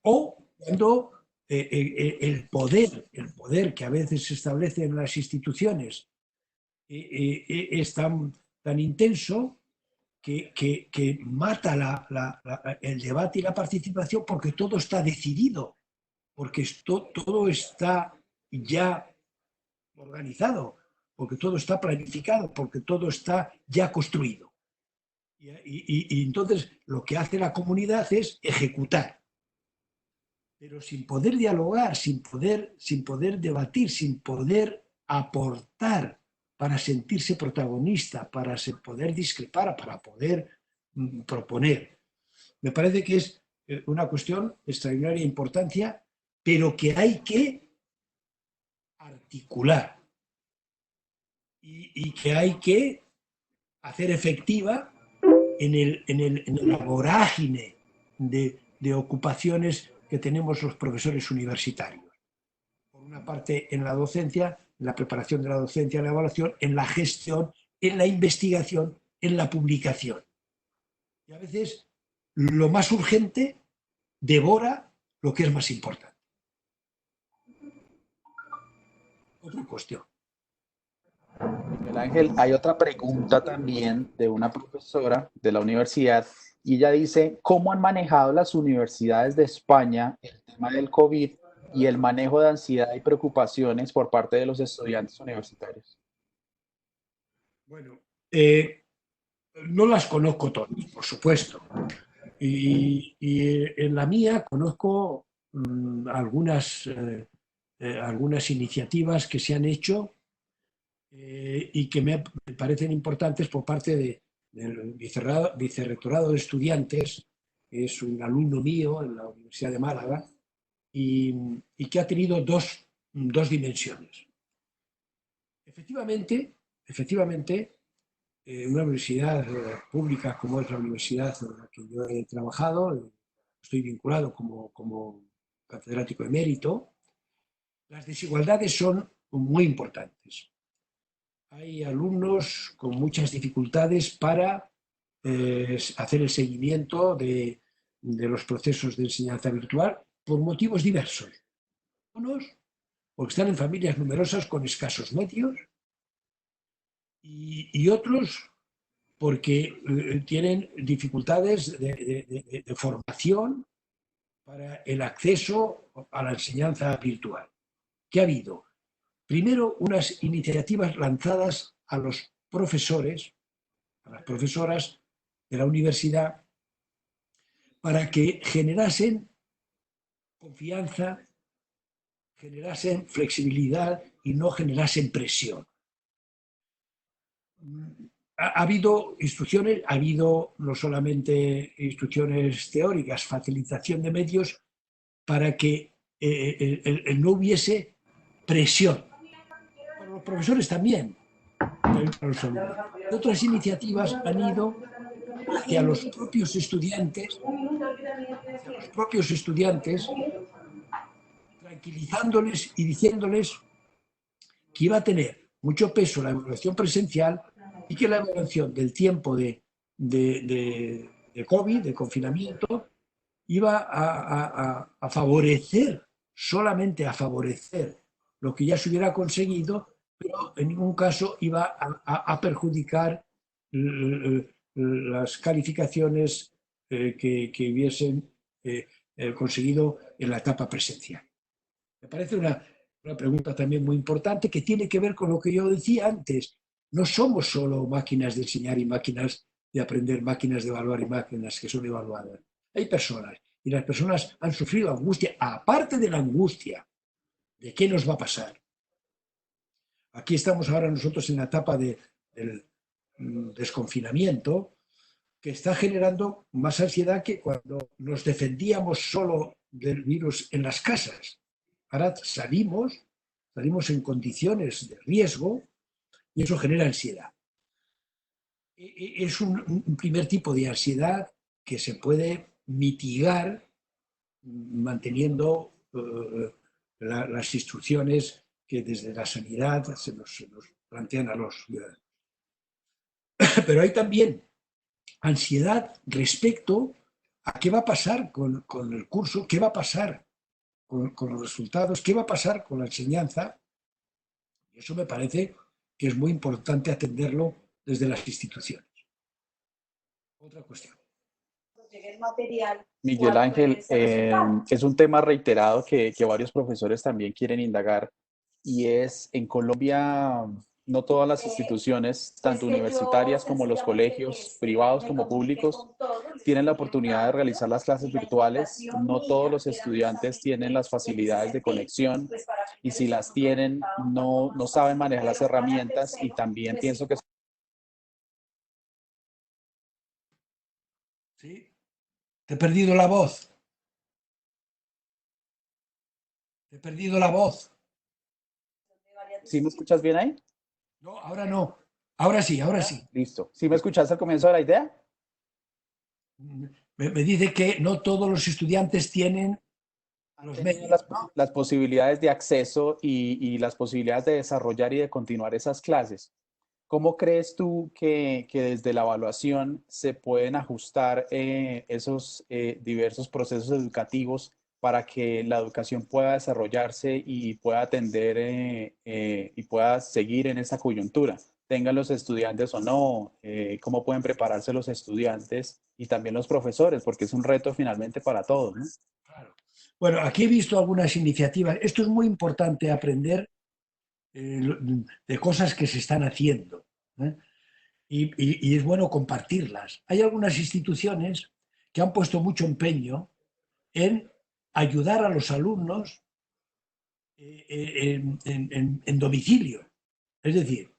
O cuando el poder que a veces se establece en las instituciones es tan intenso que mata el debate y la participación porque todo está decidido, porque todo está ya organizado, porque todo está planificado, porque todo está ya construido. Y entonces lo que hace la comunidad es ejecutar. Pero sin poder dialogar, sin poder debatir, sin poder aportar para sentirse protagonista, para poder discrepar, para poder proponer. Me parece que es una cuestión de extraordinaria importancia, pero que hay que articular y que hay que hacer efectiva en la vorágine de ocupaciones que tenemos los profesores universitarios. Por una parte, en la docencia, en la preparación de la docencia, en la evaluación, en la gestión, en la investigación, en la publicación. Y a veces lo más urgente devora lo que es más importante. Otra cuestión. Miguel Ángel, hay otra pregunta también de una profesora de la universidad y ella dice, ¿cómo han manejado las universidades de España el tema del COVID y el manejo de ansiedad y preocupaciones por parte de los estudiantes universitarios? Bueno, no las conozco todas, por supuesto. Y en la mía conozco algunas iniciativas que se han hecho y que me parecen importantes por parte del Vicerrectorado de Estudiantes, que es un alumno mío en la Universidad de Málaga, y que ha tenido dos dimensiones. Efectivamente, una universidad pública como es la universidad en la que yo he trabajado, estoy vinculado como catedrático emérito, las desigualdades son muy importantes. hay alumnos con muchas dificultades para hacer el seguimiento de los procesos de enseñanza virtual por motivos diversos. Unos porque están en familias numerosas con escasos medios y otros porque tienen dificultades de formación para el acceso a la enseñanza virtual. ¿Qué ha habido? Primero, unas iniciativas lanzadas a los profesores, a las profesoras de la universidad, para que generasen confianza, generasen flexibilidad y no generasen presión. Ha habido instrucciones, ha habido no solamente instrucciones teóricas, facilitación de medios para que no hubiese presión. Para los profesores también, para los alumnos. Otras iniciativas han ido hacia los propios estudiantes, tranquilizándoles y diciéndoles que iba a tener mucho peso la evaluación presencial y que la evaluación del tiempo de COVID, de confinamiento, iba a favorecer, solamente a favorecer lo que ya se hubiera conseguido, pero en ningún caso iba a perjudicar las calificaciones que hubiesen conseguido en la etapa presencial. Me parece una pregunta también muy importante que tiene que ver con lo que yo decía antes. No somos solo máquinas de enseñar y máquinas de aprender, máquinas de evaluar y máquinas que son evaluadas. Hay personas y las personas han sufrido angustia, aparte de la angustia de qué nos va a pasar. Aquí estamos ahora nosotros en la etapa del desconfinamiento, que está generando más ansiedad que cuando nos defendíamos solo del virus en las casas. Ahora salimos en condiciones de riesgo y eso genera ansiedad. Es un primer tipo de ansiedad que se puede mitigar manteniendo las instrucciones que desde la sanidad se nos plantean a los ciudadanos. Pero hay también ansiedad respecto a qué va a pasar con el curso, qué va a pasar con los resultados, qué va a pasar con la enseñanza. Y eso me parece que es muy importante atenderlo desde las instituciones. Otra cuestión. Miguel Ángel, es un tema reiterado que varios profesores también quieren indagar y es en Colombia no todas las instituciones, tanto universitarias como los colegios, privados como públicos, tienen la oportunidad de realizar las clases virtuales. No todos los estudiantes tienen las facilidades de conexión y si las tienen, no saben manejar las herramientas y también pienso que... Sí, te he perdido la voz. Te he perdido la voz. ¿Sí me escuchas bien ahí? No, ahora no. Ahora sí, ahora sí. Listo. ¿Sí me escuchaste al comienzo de la idea? Me dice que no todos los estudiantes tienen los medios, las posibilidades de acceso y las posibilidades de desarrollar y de continuar esas clases. ¿Cómo crees tú que desde la evaluación se pueden ajustar esos diversos procesos educativos para que la educación pueda desarrollarse y pueda atender y pueda seguir en esa coyuntura? Tengan los estudiantes o no, cómo pueden prepararse los estudiantes y también los profesores, porque es un reto finalmente para todos, ¿no? Claro. Bueno, aquí he visto algunas iniciativas. Esto es muy importante aprender de cosas que se están haciendo, ¿eh? Y es bueno compartirlas. Hay algunas instituciones que han puesto mucho empeño en ayudar a los alumnos en domicilio. Es decir,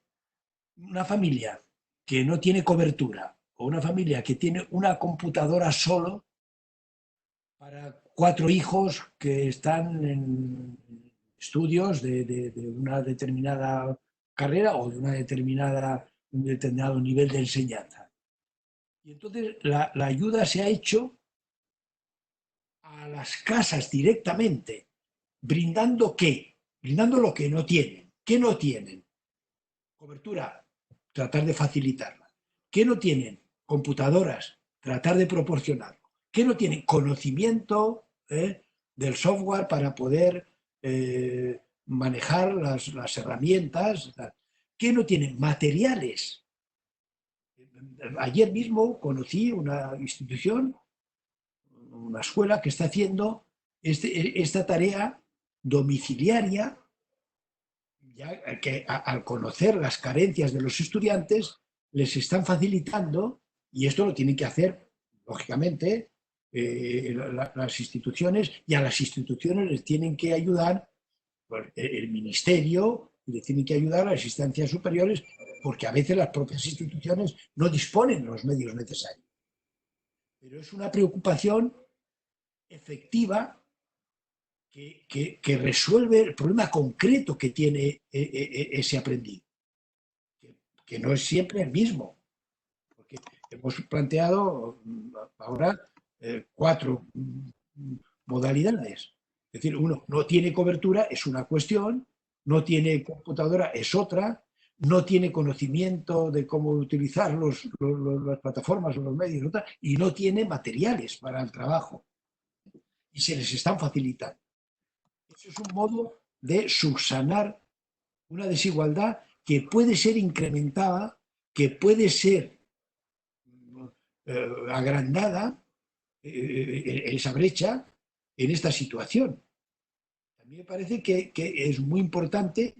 una familia que no tiene cobertura o una familia que tiene una computadora solo para 4 hijos que están en estudios de una determinada carrera o de un determinado nivel de enseñanza. Y entonces la ayuda se ha hecho a las casas directamente, brindando ¿qué? Brindando lo que no tienen. ¿Qué no tienen? Cobertura, tratar de facilitarla. ¿Qué no tienen? Computadoras, tratar de proporcionarlo. ¿Qué no tienen? Conocimiento del software para poder manejar las herramientas. ¿Qué no tienen? Materiales. Ayer mismo conocí una institución, una escuela que está haciendo esta tarea domiciliaria, ya que al conocer las carencias de los estudiantes les están facilitando, y esto lo tienen que hacer, lógicamente, las instituciones, y a las instituciones les tienen que ayudar el ministerio, les tienen que ayudar a las instancias superiores, porque a veces las propias instituciones no disponen de los medios necesarios. Pero es una preocupación efectiva que resuelve el problema concreto que tiene ese aprendiz, que no es siempre el mismo. Porque hemos planteado ahora 4 modalidades. Es decir, uno no tiene cobertura, es una cuestión, no tiene computadora, es otra, no tiene conocimiento de cómo utilizar las plataformas o los medios, otra, y no tiene materiales para el trabajo. Y se les están facilitando. Eso es un modo de subsanar una desigualdad que puede ser incrementada, que puede ser agrandada, esa brecha, en esta situación. A mí me parece que es muy importante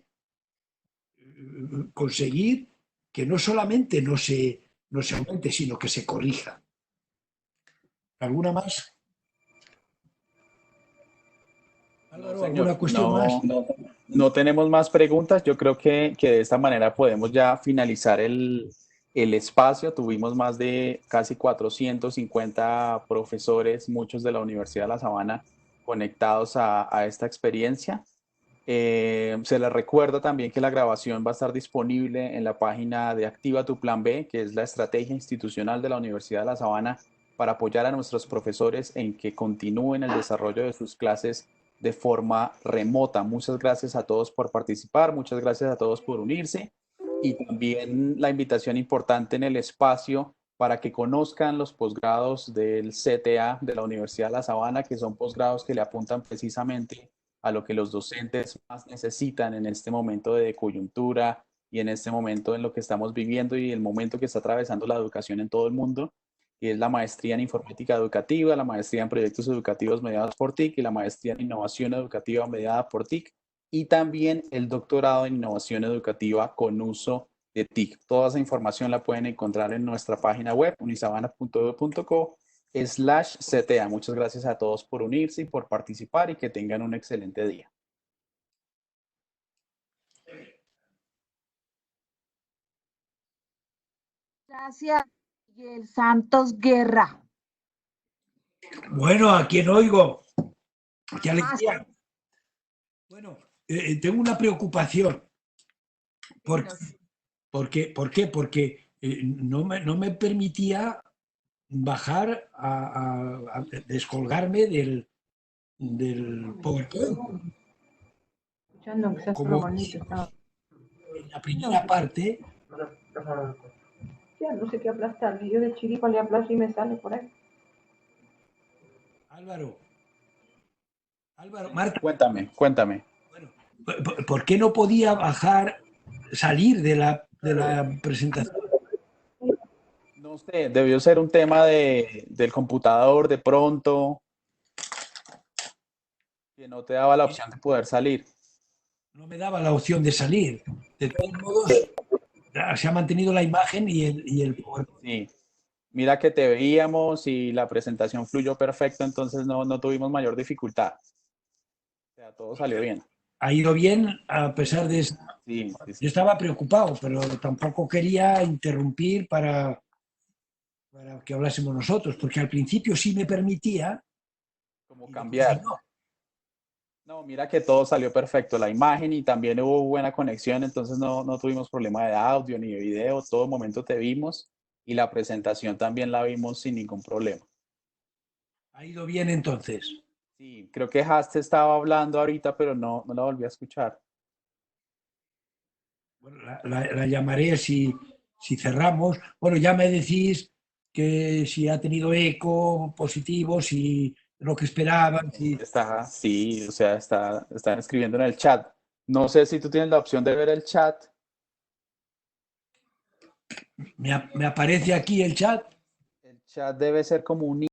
conseguir que no solamente no se aumente, sino que se corrija. ¿Alguna más? Álvaro, ¿alguna cuestión más? No tenemos más preguntas. Yo creo que de esta manera podemos ya finalizar el espacio. Tuvimos más de casi 450 profesores, muchos de la Universidad de La Sabana, conectados a esta experiencia. Se les recuerda también que la grabación va a estar disponible en la página de Activa tu Plan B, que es la estrategia institucional de la Universidad de La Sabana para apoyar a nuestros profesores en que continúen el desarrollo de sus clases de forma remota. Muchas gracias a todos por participar, muchas gracias a todos por unirse, y también la invitación importante en el espacio para que conozcan los posgrados del CTA de la Universidad de La Sabana, que son posgrados que le apuntan precisamente a lo que los docentes más necesitan en este momento de coyuntura y en este momento en lo que estamos viviendo y el momento que está atravesando la educación en todo el mundo, y es la maestría en informática educativa, la maestría en proyectos educativos mediados por TIC y la maestría en innovación educativa mediada por TIC, y también el doctorado en innovación educativa con uso de TIC. Toda esa información la pueden encontrar en nuestra página web unisabana.edu.co/CTA. Muchas gracias a todos por unirse y por participar, y que tengan un excelente día. Gracias, Miguel Santos Guerra. Bueno, ¿a quién oigo? ¡Qué alegría! Bueno, tengo una preocupación. ¿Por qué? Porque no me permitía bajar a descolgarme del PowerPoint. Escuchando que Como bonito, estaba. en la primera parte. Ya, no sé qué aplastar. Yo de chiripa le aplasto y me sale por ahí. Álvaro, Marta. Cuéntame. Bueno, ¿por qué no podía salir de la presentación? No sé, debió ser un tema del computador de pronto, que no te daba la opción de poder salir. No me daba la opción de salir. De todos modos, se ha mantenido la imagen y el PowerPoint. Sí, mira que te veíamos y la presentación fluyó perfecto, entonces no tuvimos mayor dificultad. O sea, todo salió bien. Ha ido bien a pesar de eso. Sí. Yo estaba preocupado, pero tampoco quería interrumpir para que hablásemos nosotros, porque al principio sí me permitía. Como cambiar. No, mira que todo salió perfecto, la imagen, y también hubo buena conexión, entonces no tuvimos problema de audio ni de video, todo momento te vimos, y la presentación también la vimos sin ningún problema. ¿Ha ido bien entonces? Sí, creo que Haste estaba hablando ahorita, pero no la volví a escuchar. Bueno, la llamaré si cerramos. Bueno, ya me decís que si ha tenido eco positivo, si lo que esperaban, si... Sí, o sea, están escribiendo en el chat. No sé si tú tienes la opción de ver el chat. Me aparece aquí el chat. El chat debe ser como un